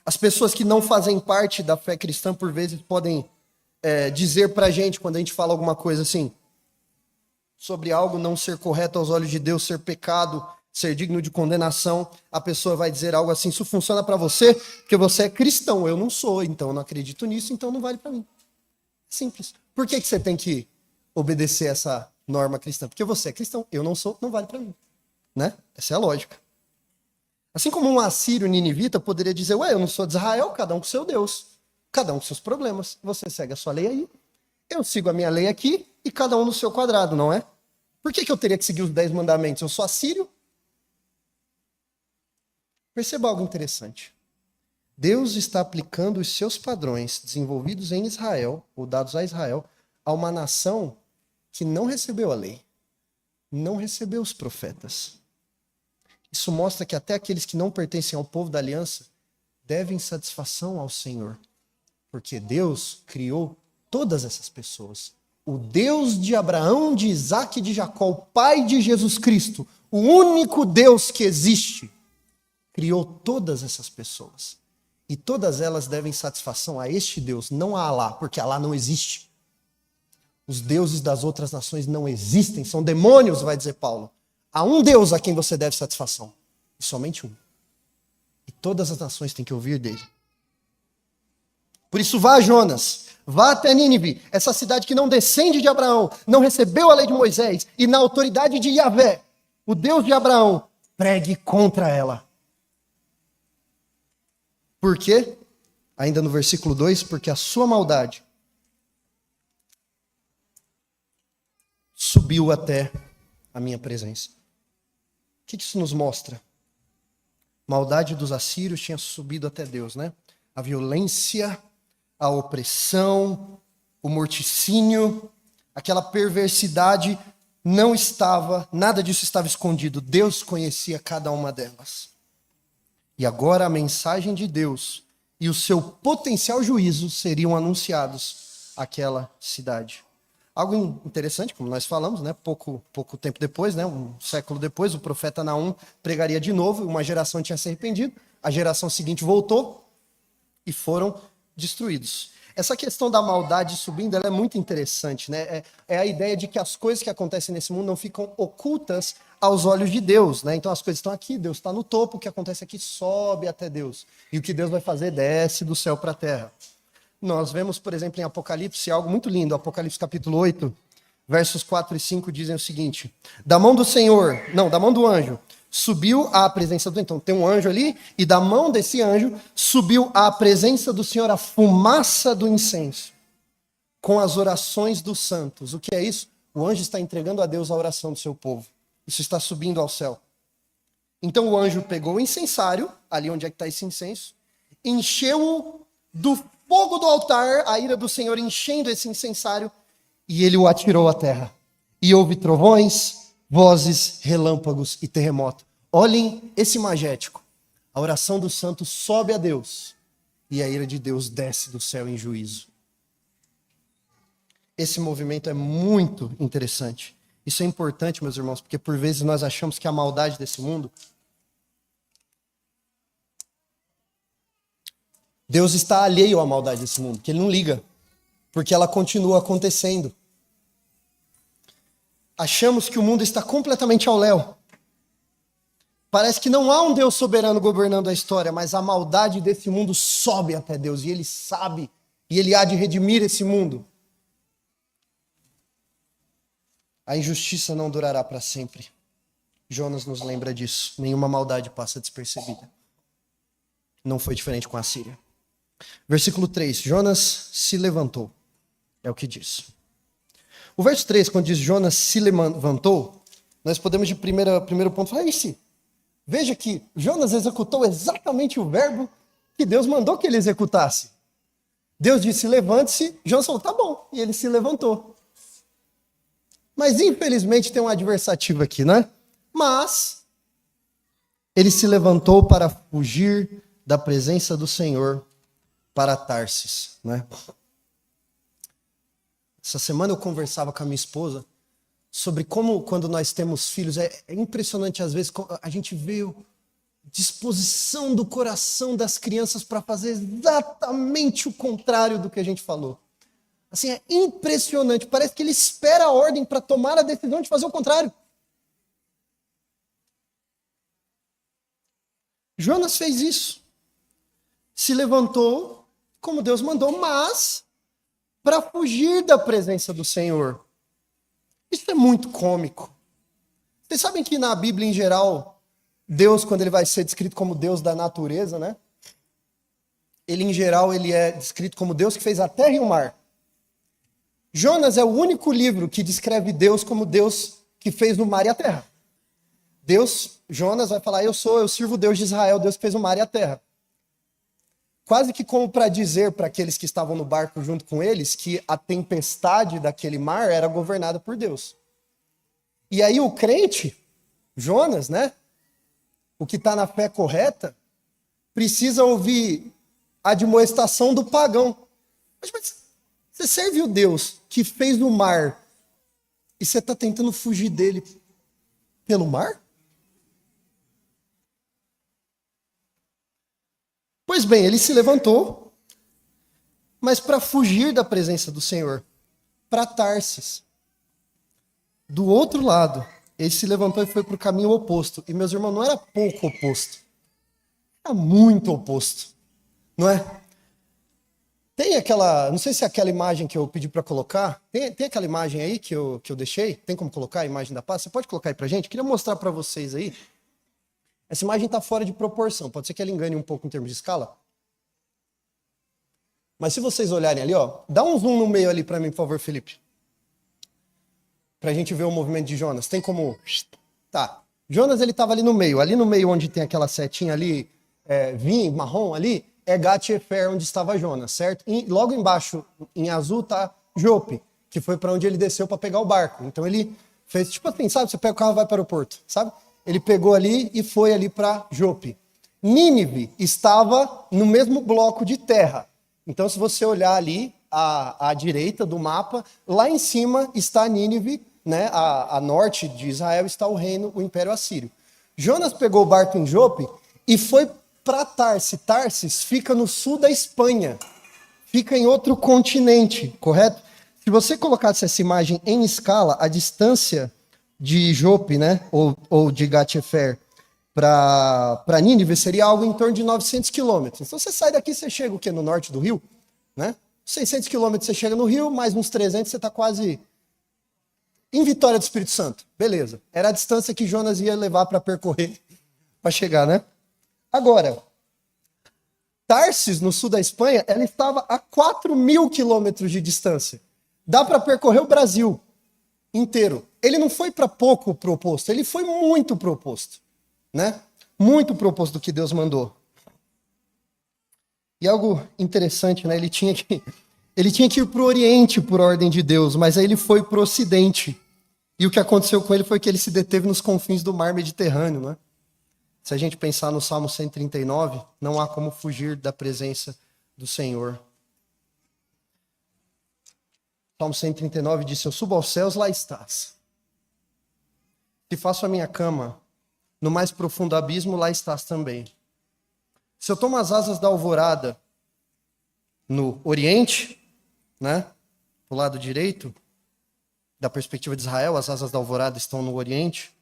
As pessoas que não fazem parte da fé cristã, por vezes, podem dizer pra gente, quando a gente fala alguma coisa assim, sobre algo não ser correto aos olhos de Deus, ser pecado, ser digno de condenação, a pessoa vai dizer algo assim, isso funciona pra você, porque você é cristão, eu não sou, então eu não acredito nisso, então não vale pra mim. Simples. Por que você tem que obedecer essa norma cristã? Porque você é cristão, eu não sou, não vale para mim. Né? Essa é a lógica. Assim como um assírio ninivita poderia dizer, ué, eu não sou de Israel, cada um com seu Deus, cada um com seus problemas. Você segue a sua lei aí, eu sigo a minha lei aqui e cada um no seu quadrado, não é? Por que eu teria que seguir os 10 mandamentos? Eu sou assírio? Perceba algo interessante. Deus está aplicando os seus padrões desenvolvidos em Israel, ou dados a Israel, a uma nação que não recebeu a lei, não recebeu os profetas. Isso mostra que até aqueles que não pertencem ao povo da aliança devem satisfação ao Senhor, porque Deus criou todas essas pessoas. O Deus de Abraão, de Isaac e de Jacó, o Pai de Jesus Cristo, o único Deus que existe, criou todas essas pessoas. E todas elas devem satisfação a este Deus, não a Alá, porque Alá não existe. Os deuses das outras nações não existem, são demônios, vai dizer Paulo. Há um Deus a quem você deve satisfação, e somente um. E todas as nações têm que ouvir dele. Por isso vá, Jonas, vá até Nínive, essa cidade que não descende de Abraão, não recebeu a lei de Moisés, e na autoridade de Yahvé, o Deus de Abraão, pregue contra ela. Por quê? Ainda no versículo 2, porque a sua maldade subiu até a minha presença. O que isso nos mostra? Maldade dos assírios tinha subido até Deus, né? A violência, a opressão, o morticínio, aquela perversidade não estava, nada disso estava escondido. Deus conhecia cada uma delas. E agora a mensagem de Deus e o seu potencial juízo seriam anunciados àquela cidade. Algo interessante, como nós falamos, né? Pouco tempo depois, né? Um século depois, o profeta Naum pregaria de novo, uma geração tinha se arrependido, a geração seguinte voltou e foram destruídos. Essa questão da maldade subindo, ela é muito interessante, né? É a ideia de que as coisas que acontecem nesse mundo não ficam ocultas aos olhos de Deus, né? Então as coisas estão aqui, Deus está no topo, o que acontece aqui sobe até Deus. E o que Deus vai fazer desce do céu para a terra. Nós vemos, por exemplo, em Apocalipse, algo muito lindo. Apocalipse capítulo 8, versos 4 e 5 dizem o seguinte: da mão do anjo, subiu à presença do... Então tem um anjo ali, e da mão desse anjo subiu à presença do Senhor a fumaça do incenso, com as orações dos santos. O que é isso? O anjo está entregando a Deus a oração do seu povo. Isso está subindo ao céu. Então o anjo pegou o incensário, ali onde é que está esse incenso, encheu-o do fogo do altar, a ira do Senhor enchendo esse incensário, e ele o atirou à terra. E houve trovões, vozes, relâmpagos e terremoto. Olhem esse imagético. A oração dos santos sobe a Deus, e a ira de Deus desce do céu em juízo. Esse movimento é muito interessante. Isso é importante, meus irmãos, porque por vezes nós achamos que a maldade desse mundo... Deus está alheio à maldade desse mundo, que ele não liga, porque ela continua acontecendo. Achamos que o mundo está completamente ao léu. Parece que não há um Deus soberano governando a história, mas a maldade desse mundo sobe até Deus, e ele sabe, e ele há de redimir esse mundo. A injustiça não durará para sempre. Jonas nos lembra disso. Nenhuma maldade passa despercebida. Não foi diferente com a Síria. Versículo 3, Jonas se levantou, é o que diz. O verso 3, quando diz Jonas se levantou, nós podemos de primeiro ponto falar, veja que Jonas executou exatamente o verbo que Deus mandou que ele executasse. Deus disse, levante-se, Jonas falou, tá bom, e ele se levantou. Mas infelizmente tem um adversativo aqui, né? Mas ele se levantou para fugir da presença do Senhor para Tarsis, né? Essa semana eu conversava com a minha esposa sobre como, quando nós temos filhos, é impressionante às vezes, a gente vê a disposição do coração das crianças para fazer exatamente o contrário do que a gente falou. Assim, é impressionante, parece que ele espera a ordem para tomar a decisão de fazer o contrário. Jonas fez isso. Se levantou como Deus mandou, mas para fugir da presença do Senhor. Isso é muito cômico. Vocês sabem que na Bíblia, em geral, Deus, quando ele vai ser descrito como Deus da natureza, né? Ele, em geral, ele é descrito como Deus que fez a terra e o mar. Jonas é o único livro que descreve Deus como Deus que fez o mar e a terra. Jonas vai falar, eu sirvo o Deus de Israel, Deus que fez o mar e a terra. Quase que como para dizer para aqueles que estavam no barco junto com eles que a tempestade daquele mar era governada por Deus. E aí o crente, Jonas, né? O que está na fé correta, precisa ouvir a admoestação do pagão. Mas você serve o Deus que fez o mar e você está tentando fugir dele pelo mar? Pois bem, ele se levantou, mas para fugir da presença do Senhor, para Tarsis. Do outro lado, ele se levantou e foi para o caminho oposto. E, meus irmãos, não era pouco oposto. Era muito oposto. Não é? Tem aquela, não sei se é aquela imagem que eu pedi para colocar. Tem aquela imagem aí que eu deixei? Tem como colocar a imagem da paz? Você pode colocar aí para a gente? Queria mostrar para vocês aí. Essa imagem está fora de proporção. Pode ser que ela engane um pouco em termos de escala. Mas se vocês olharem ali, ó, dá um zoom no meio ali para mim, por favor, Felipe. Para a gente ver o movimento de Jonas. Tem como... Tá. Jonas, ele estava ali no meio onde tem aquela setinha ali, vinho, marrom ali, é Gat-Hefer, onde estava Jonas, certo? E logo embaixo, em azul, tá Jope, que foi para onde ele desceu para pegar o barco. Então ele fez, tipo assim, sabe? Você pega o carro e vai para o aeroporto, sabe? Ele pegou ali e foi ali para Jope. Nínive estava no mesmo bloco de terra. Então, se você olhar ali à direita do mapa, lá em cima está Nínive, né? A norte de Israel está o reino, o Império Assírio. Jonas pegou o barco em Jope e foi para Tarsis. Tarsis fica no sul da Espanha, fica em outro continente, correto? Se você colocasse essa imagem em escala, a distância de Jope, né, ou de Gat-Hefer para Nínive seria algo em torno de 900 quilômetros. Então você sai daqui, você chega o quê? No norte do Rio, né? 600 quilômetros você chega no Rio, mais uns 300 você está quase em Vitória do Espírito Santo. Beleza. Era a distância que Jonas ia levar para percorrer, para chegar, né? Agora, Tarsis, no sul da Espanha, ela estava a 4.000 quilômetros de distância. Dá para percorrer o Brasil inteiro. Ele não foi para pouco pro oposto, ele foi muito pro oposto, né? Muito pro oposto do que Deus mandou. E algo interessante, né? Ele tinha que ir para o Oriente por ordem de Deus, mas aí ele foi para o Ocidente. E o que aconteceu com ele foi que ele se deteve nos confins do mar Mediterrâneo, né? Se a gente pensar no Salmo 139, não há como fugir da presença do Senhor. Salmo 139 diz: se eu subo aos céus, lá estás. Se faço a minha cama no mais profundo abismo, lá estás também. Se eu tomo as asas da alvorada no Oriente, né, do lado direito, da perspectiva de Israel, as asas da alvorada estão no Oriente.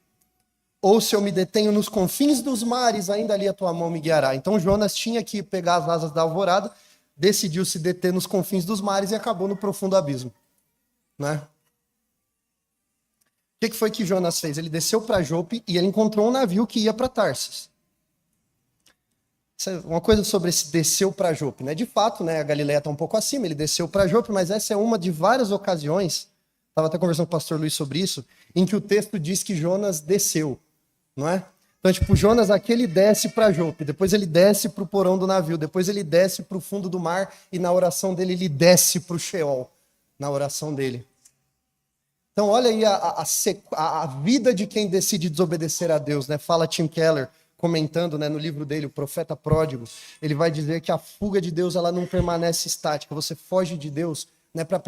Ou se eu me detenho nos confins dos mares, ainda ali a tua mão me guiará. Então Jonas tinha que pegar as asas da alvorada, decidiu se deter nos confins dos mares e acabou no profundo abismo, né? O que foi que Jonas fez? Ele desceu para Jope e ele encontrou um navio que ia para Tarsis. Uma coisa sobre esse desceu para Jope, né? De fato, né, a Galileia está um pouco acima, ele desceu para Jope, mas essa é uma de várias ocasiões, estava até conversando com o pastor Luiz sobre isso, em que o texto diz que Jonas desceu, não é? Então, tipo, Jonas aqui ele desce para Jope, depois ele desce para o porão do navio, depois ele desce para o fundo do mar e na oração dele ele desce para o Sheol, na oração dele. Então, olha aí a vida de quem decide desobedecer a Deus, né? Fala Tim Keller, comentando, né, no livro dele, O Profeta Pródigo, ele vai dizer que a fuga de Deus ela não permanece estática. Você foge de Deus não é para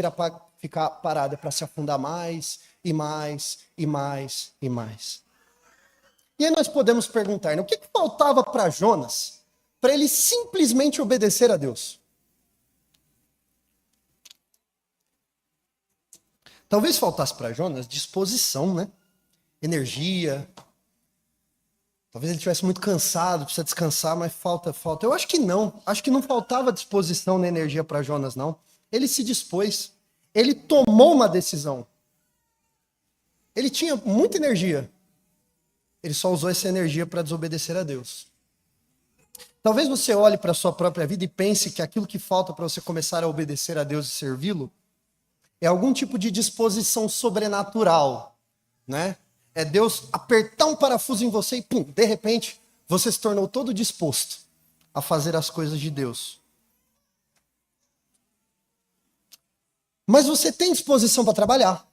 ficar parado, é para se afundar mais e mais e mais e mais. E aí nós podemos perguntar, né, o que faltava para Jonas para ele simplesmente obedecer a Deus? Talvez faltasse para Jonas disposição, né? Energia. Talvez ele estivesse muito cansado, precisa descansar, mas falta. Eu acho que não. Acho que não faltava disposição nem energia para Jonas, não. Ele se dispôs. Ele tomou uma decisão. Ele tinha muita energia. Ele só usou essa energia para desobedecer a Deus. Talvez você olhe para a sua própria vida e pense que aquilo que falta para você começar a obedecer a Deus e servi-lo é algum tipo de disposição sobrenatural, né? É Deus apertar um parafuso em você e, pum, de repente, você se tornou todo disposto a fazer as coisas de Deus. Mas você tem disposição para trabalhar,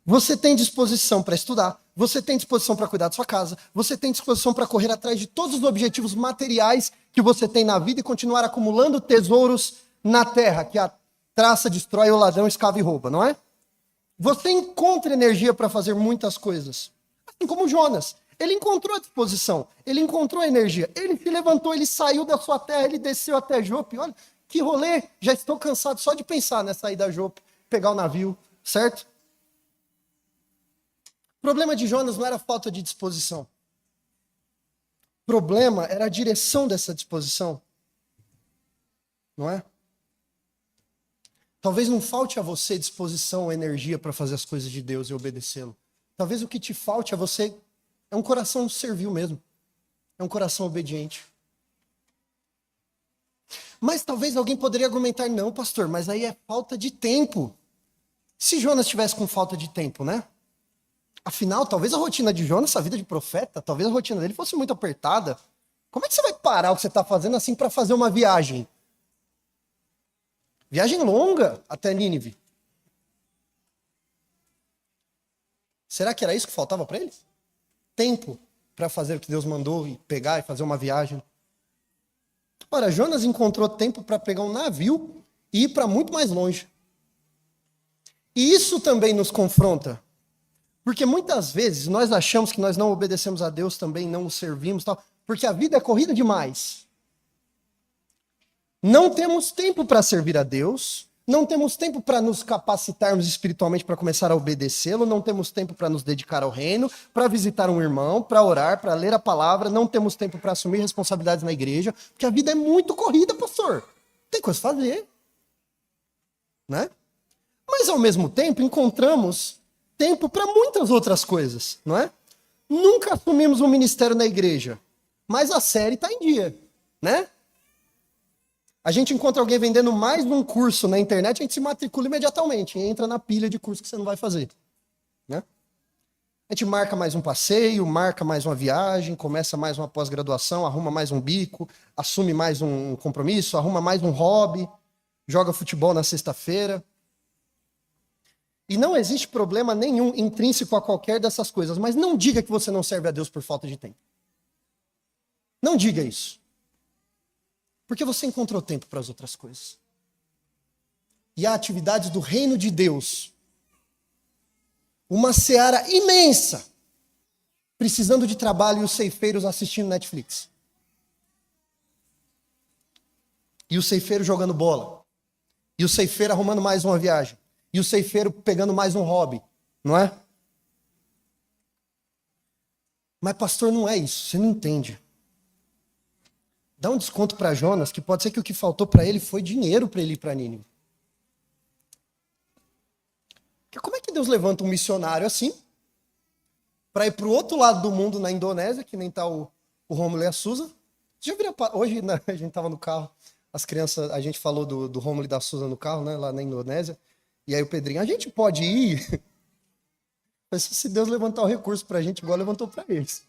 você tem disposição para estudar, você tem disposição para cuidar da sua casa, você tem disposição para correr atrás de todos os objetivos materiais que você tem na vida e continuar acumulando tesouros na terra, que a traça, destrói, o ladrão escava e rouba, não é? Você encontra energia para fazer muitas coisas. Assim como Jonas. Ele encontrou a disposição, ele encontrou a energia. Ele se levantou, ele saiu da sua terra, ele desceu até Jope. Olha, que rolê. Já estou cansado só de pensar nessa sair da Jope, pegar o navio, certo? O problema de Jonas não era a falta de disposição. O problema era a direção dessa disposição. Não é? Talvez não falte a você disposição ou energia para fazer as coisas de Deus e obedecê-lo. Talvez o que te falte a você é um coração servil mesmo. É um coração obediente. Mas talvez alguém poderia argumentar, não, pastor, mas aí é falta de tempo. Se Jonas estivesse com falta de tempo, né? Afinal, talvez a rotina de Jonas, a vida de profeta, talvez a rotina dele fosse muito apertada. Como é que você vai parar o que você está fazendo assim para fazer uma viagem? Viagem longa até Nínive. Será que era isso que faltava para eles? Tempo para fazer o que Deus mandou e pegar e fazer uma viagem. Ora, Jonas encontrou tempo para pegar um navio e ir para muito mais longe. E isso também nos confronta. Porque muitas vezes nós achamos que nós não obedecemos a Deus também, não o servimos, tal, porque a vida é corrida demais. Não temos tempo para servir a Deus, não temos tempo para nos capacitarmos espiritualmente para começar a obedecê-lo, não temos tempo para nos dedicar ao reino, para visitar um irmão, para orar, para ler a palavra, não temos tempo para assumir responsabilidades na igreja, porque a vida é muito corrida, pastor. Tem coisa a fazer. Né? Mas ao mesmo tempo encontramos tempo para muitas outras coisas, não é? Nunca assumimos um ministério na igreja, mas a série está em dia, né? A gente encontra alguém vendendo mais um curso na internet, a gente se matricula imediatamente e entra na pilha de curso que você não vai fazer, né? A gente marca mais um passeio, marca mais uma viagem, começa mais uma pós-graduação, arruma mais um bico, assume mais um compromisso, arruma mais um hobby, joga futebol na sexta-feira. E não existe problema nenhum intrínseco a qualquer dessas coisas, mas não diga que você não serve a Deus por falta de tempo. Não diga isso. Porque você encontrou tempo para as outras coisas. E há atividades do reino de Deus, uma seara imensa, precisando de trabalho e os ceifeiros assistindo Netflix. E o ceifeiro jogando bola. E o ceifeiro arrumando mais uma viagem. E o ceifeiro pegando mais um hobby, não é? Mas pastor, não é isso, você não entende. Dá um desconto para Jonas, que pode ser que o que faltou para ele foi dinheiro para ele ir para Nínive. Porque como é que Deus levanta um missionário assim, para ir para o outro lado do mundo, na Indonésia, que nem está o Rômulo e a Susan? Já viram, hoje a gente estava no carro, as crianças, a gente falou do Rômulo e da Susan no carro, né, lá na Indonésia. E aí o Pedrinho, a gente pode ir? Mas se Deus levantar o recurso para a gente, igual levantou para eles.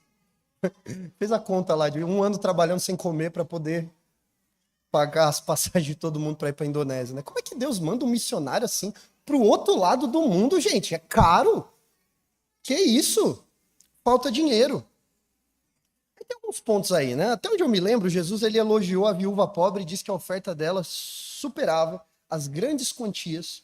Fez a conta lá de 1 ano trabalhando sem comer para poder pagar as passagens de todo mundo para ir para a Indonésia. Né? Como é que Deus manda um missionário assim para o outro lado do mundo, gente? É caro. Que isso? Falta dinheiro. Tem alguns pontos aí, né? Até onde eu me lembro, Jesus ele elogiou a viúva pobre e disse que a oferta dela superava as grandes quantias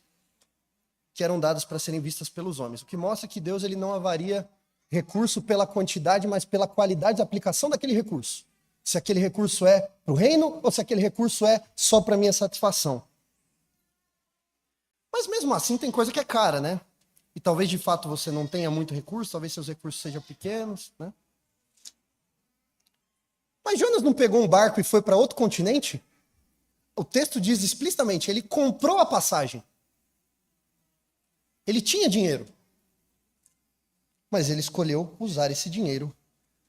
que eram dadas para serem vistas pelos homens. O que mostra que Deus ele não avaria recurso pela quantidade, mas pela qualidade de aplicação daquele recurso. Se aquele recurso é para o reino ou se aquele recurso é só para minha satisfação. Mas mesmo assim tem coisa que é cara, né? E talvez de fato você não tenha muito recurso, talvez seus recursos sejam pequenos, né? Mas Jonas não pegou um barco e foi para outro continente? O texto diz explicitamente, ele comprou a passagem. Ele tinha dinheiro, mas ele escolheu usar esse dinheiro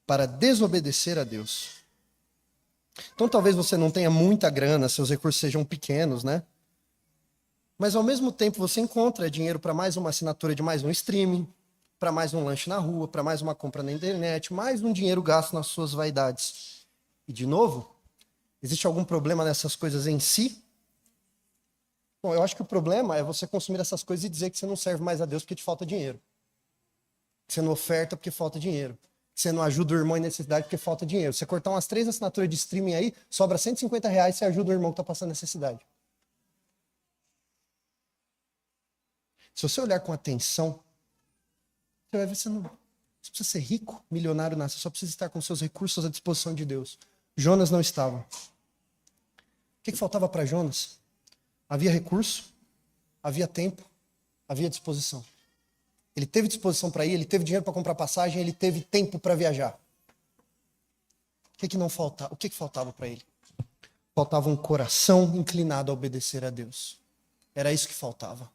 para desobedecer a Deus. Então talvez você não tenha muita grana, seus recursos sejam pequenos, né? Mas ao mesmo tempo você encontra dinheiro para mais uma assinatura de mais um streaming, para mais um lanche na rua, para mais uma compra na internet, mais um dinheiro gasto nas suas vaidades. E de novo, existe algum problema nessas coisas em si? Bom, eu acho que o problema é você consumir essas coisas e dizer que você não serve mais a Deus porque te falta dinheiro. Que você não oferta porque falta dinheiro. Que você não ajuda o irmão em necessidade porque falta dinheiro. Você cortar umas 3 assinaturas de streaming aí, sobra R$150 e você ajuda o irmão que está passando necessidade. Se você olhar com atenção, você vai ver que você não você precisa ser rico, milionário, não. Você só precisa estar com seus recursos à disposição de Deus. Jonas não estava. O que faltava para Jonas? Havia recurso, havia tempo, havia disposição. Ele teve disposição para ir, ele teve dinheiro para comprar passagem, ele teve tempo para viajar. O que não faltava? O que faltava para ele? Faltava um coração inclinado a obedecer a Deus. Era isso que faltava.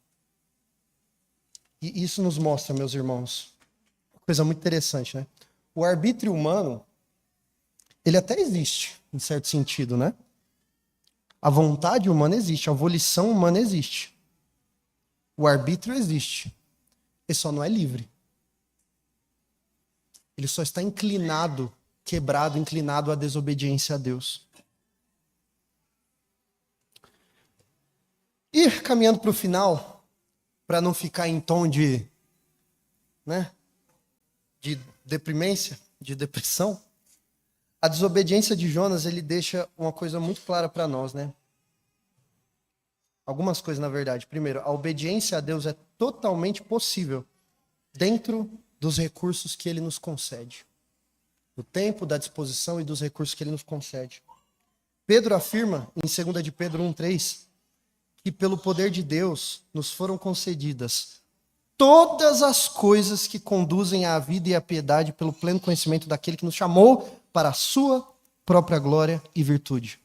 E isso nos mostra, meus irmãos, uma coisa muito interessante, né? O arbítrio humano, ele até existe, em certo sentido, né? A vontade humana existe, a volição humana existe. O arbítrio existe. Ele só não é livre. Ele só está inclinado, quebrado, inclinado à desobediência a Deus. E caminhando para o final, para não ficar em tom de deprimência, de depressão, A desobediência de Jonas, ele deixa uma coisa muito clara para nós, né? Algumas coisas, na verdade. Primeiro, a obediência a Deus é totalmente possível dentro dos recursos que ele nos concede. Do tempo, da disposição e dos recursos que ele nos concede. Pedro afirma, em 2 de Pedro 1,3, que pelo poder de Deus nos foram concedidas todas as coisas que conduzem à vida e à piedade pelo pleno conhecimento daquele que nos chamou para a sua própria glória e virtude.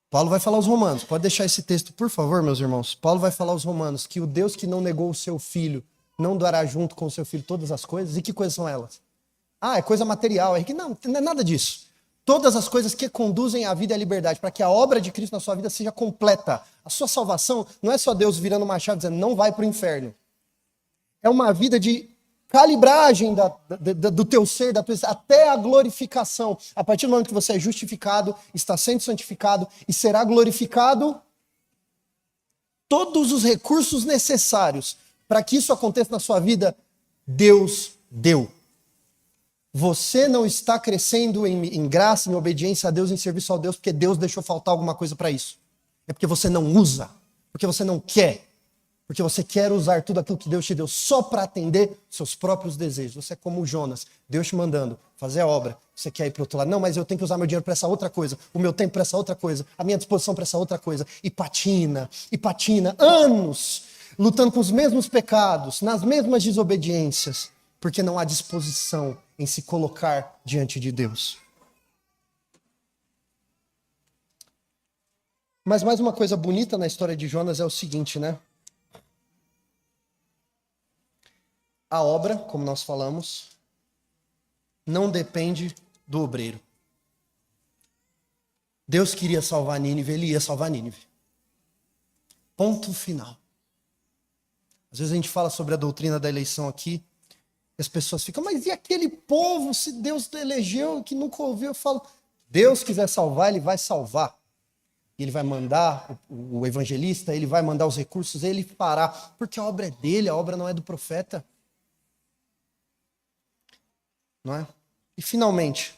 Paulo vai falar aos Romanos, pode deixar esse texto, por favor, meus irmãos. Paulo vai falar aos Romanos que o Deus que não negou o seu filho não dará junto com o seu filho todas as coisas. E que coisas são elas? Ah, é coisa material. É que não é nada disso. Todas as coisas que conduzem à vida e à liberdade, para que a obra de Cristo na sua vida seja completa. A sua salvação não é só Deus virando uma chave dizendo não vai para o inferno. É uma vida de calibragem do teu ser, da tua, até a glorificação. A partir do momento que você é justificado, está sendo santificado e será glorificado, todos os recursos necessários para que isso aconteça na sua vida, Deus deu. Você não está crescendo em graça, em obediência a Deus, em serviço a Deus, porque Deus deixou faltar alguma coisa para isso. É porque você não usa, porque você não quer, porque você quer usar tudo aquilo que Deus te deu só para atender seus próprios desejos. Você é como o Jonas, Deus te mandando fazer a obra, você quer ir para o outro lado. Não, mas eu tenho que usar meu dinheiro para essa outra coisa, o meu tempo para essa outra coisa, a minha disposição para essa outra coisa. E patina, anos, lutando com os mesmos pecados, nas mesmas desobediências, porque não há disposição em se colocar diante de Deus. Mas mais uma coisa bonita na história de Jonas é o seguinte, né? A obra, como nós falamos, não depende do obreiro. Deus queria salvar Nínive, ele ia salvar Nínive. Ponto final. Às vezes a gente fala sobre a doutrina da eleição aqui, e as pessoas ficam, mas e aquele povo, se Deus elegeu, que nunca ouviu? Eu falo, Deus quiser salvar, ele vai salvar. Ele vai mandar o evangelista, ele vai mandar os recursos, ele fará, porque a obra é dele, a obra não é do profeta. Não é? E finalmente,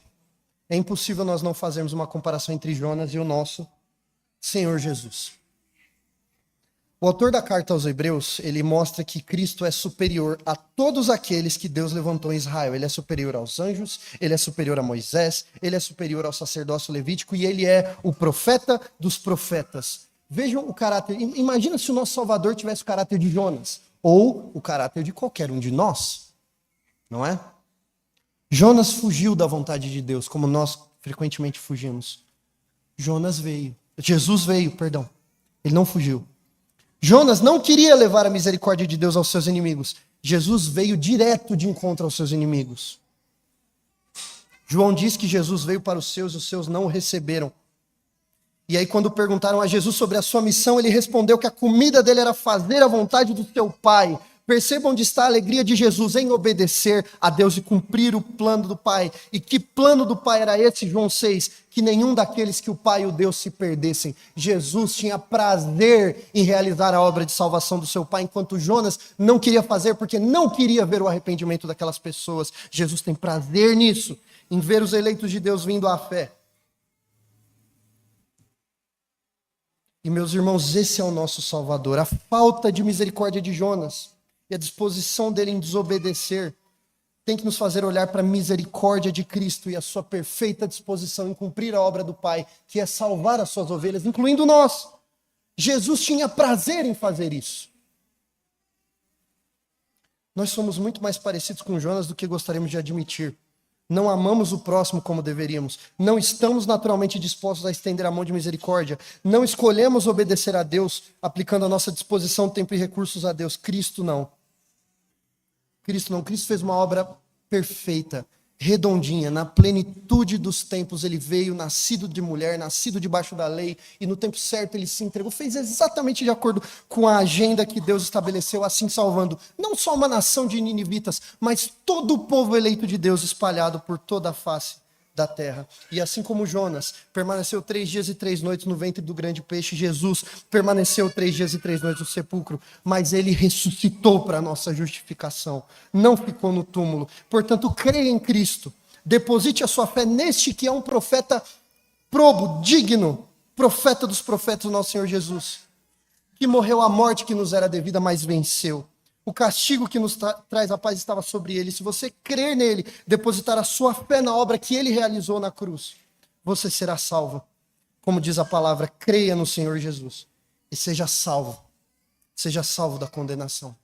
é impossível nós não fazermos uma comparação entre Jonas e o nosso Senhor Jesus. O autor da carta aos Hebreus, ele mostra que Cristo é superior a todos aqueles que Deus levantou em Israel. Ele é superior aos anjos, ele é superior a Moisés, ele é superior ao sacerdócio levítico e ele é o profeta dos profetas. Vejam o caráter. Imagina se o nosso Salvador tivesse o caráter de Jonas ou o caráter de qualquer um de nós, não é? Jonas fugiu da vontade de Deus, como nós frequentemente fugimos. Jesus veio, perdão. Ele não fugiu. Jonas não queria levar a misericórdia de Deus aos seus inimigos. Jesus veio direto de encontro aos seus inimigos. João diz que Jesus veio para os seus não o receberam. E aí quando perguntaram a Jesus sobre a sua missão, ele respondeu que a comida dele era fazer a vontade do seu Pai. Percebam onde está a alegria de Jesus em obedecer a Deus e cumprir o plano do Pai. E que plano do Pai era esse, João 6? Que nenhum daqueles que o Pai e o Deus se perdessem. Jesus tinha prazer em realizar a obra de salvação do seu Pai, enquanto Jonas não queria fazer porque não queria ver o arrependimento daquelas pessoas. Jesus tem prazer nisso, em ver os eleitos de Deus vindo à fé. E meus irmãos, esse é o nosso Salvador. A falta de misericórdia de Jonas e a disposição dele em desobedecer tem que nos fazer olhar para a misericórdia de Cristo e a sua perfeita disposição em cumprir a obra do Pai, que é salvar as suas ovelhas, incluindo nós. Jesus tinha prazer em fazer isso. Nós somos muito mais parecidos com Jonas do que gostaríamos de admitir. Não amamos o próximo como deveríamos. Não estamos naturalmente dispostos a estender a mão de misericórdia. Não escolhemos obedecer a Deus, aplicando a nossa disposição, tempo e recursos a Deus. Cristo não. Cristo fez uma obra perfeita, redondinha, na plenitude dos tempos. Ele veio, nascido de mulher, nascido debaixo da lei, e no tempo certo ele se entregou, fez exatamente de acordo com a agenda que Deus estabeleceu, assim salvando não só uma nação de ninivitas, mas todo o povo eleito de Deus espalhado por toda a face da terra. E assim como Jonas permaneceu 3 dias e 3 noites no ventre do grande peixe, Jesus permaneceu 3 dias e 3 noites no sepulcro, mas ele ressuscitou para a nossa justificação, não ficou no túmulo. Portanto, creia em Cristo, Deposite a sua fé neste que é um profeta probo, digno, profeta dos profetas, nosso Senhor Jesus, que morreu a morte que nos era devida, mas venceu. O castigo que nos traz a paz estava sobre ele. Se você crer nele, depositar a sua fé na obra que ele realizou na cruz, você será salvo. Como diz a palavra, creia no Senhor Jesus e seja salvo. Seja salvo da condenação.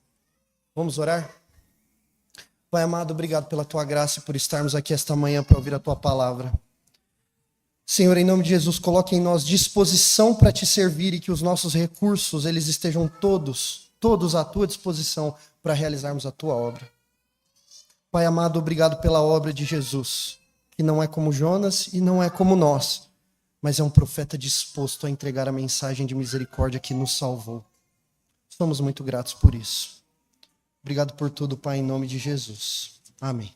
Vamos orar? Pai amado, obrigado pela tua graça e por estarmos aqui esta manhã para ouvir a tua palavra. Senhor, em nome de Jesus, coloque em nós disposição para te servir e que os nossos recursos, eles estejam todos à tua disposição para realizarmos a tua obra. Pai amado, obrigado pela obra de Jesus, que não é como Jonas e não é como nós, mas é um profeta disposto a entregar a mensagem de misericórdia que nos salvou. Somos muito gratos por isso. Obrigado por tudo, Pai, em nome de Jesus. Amém.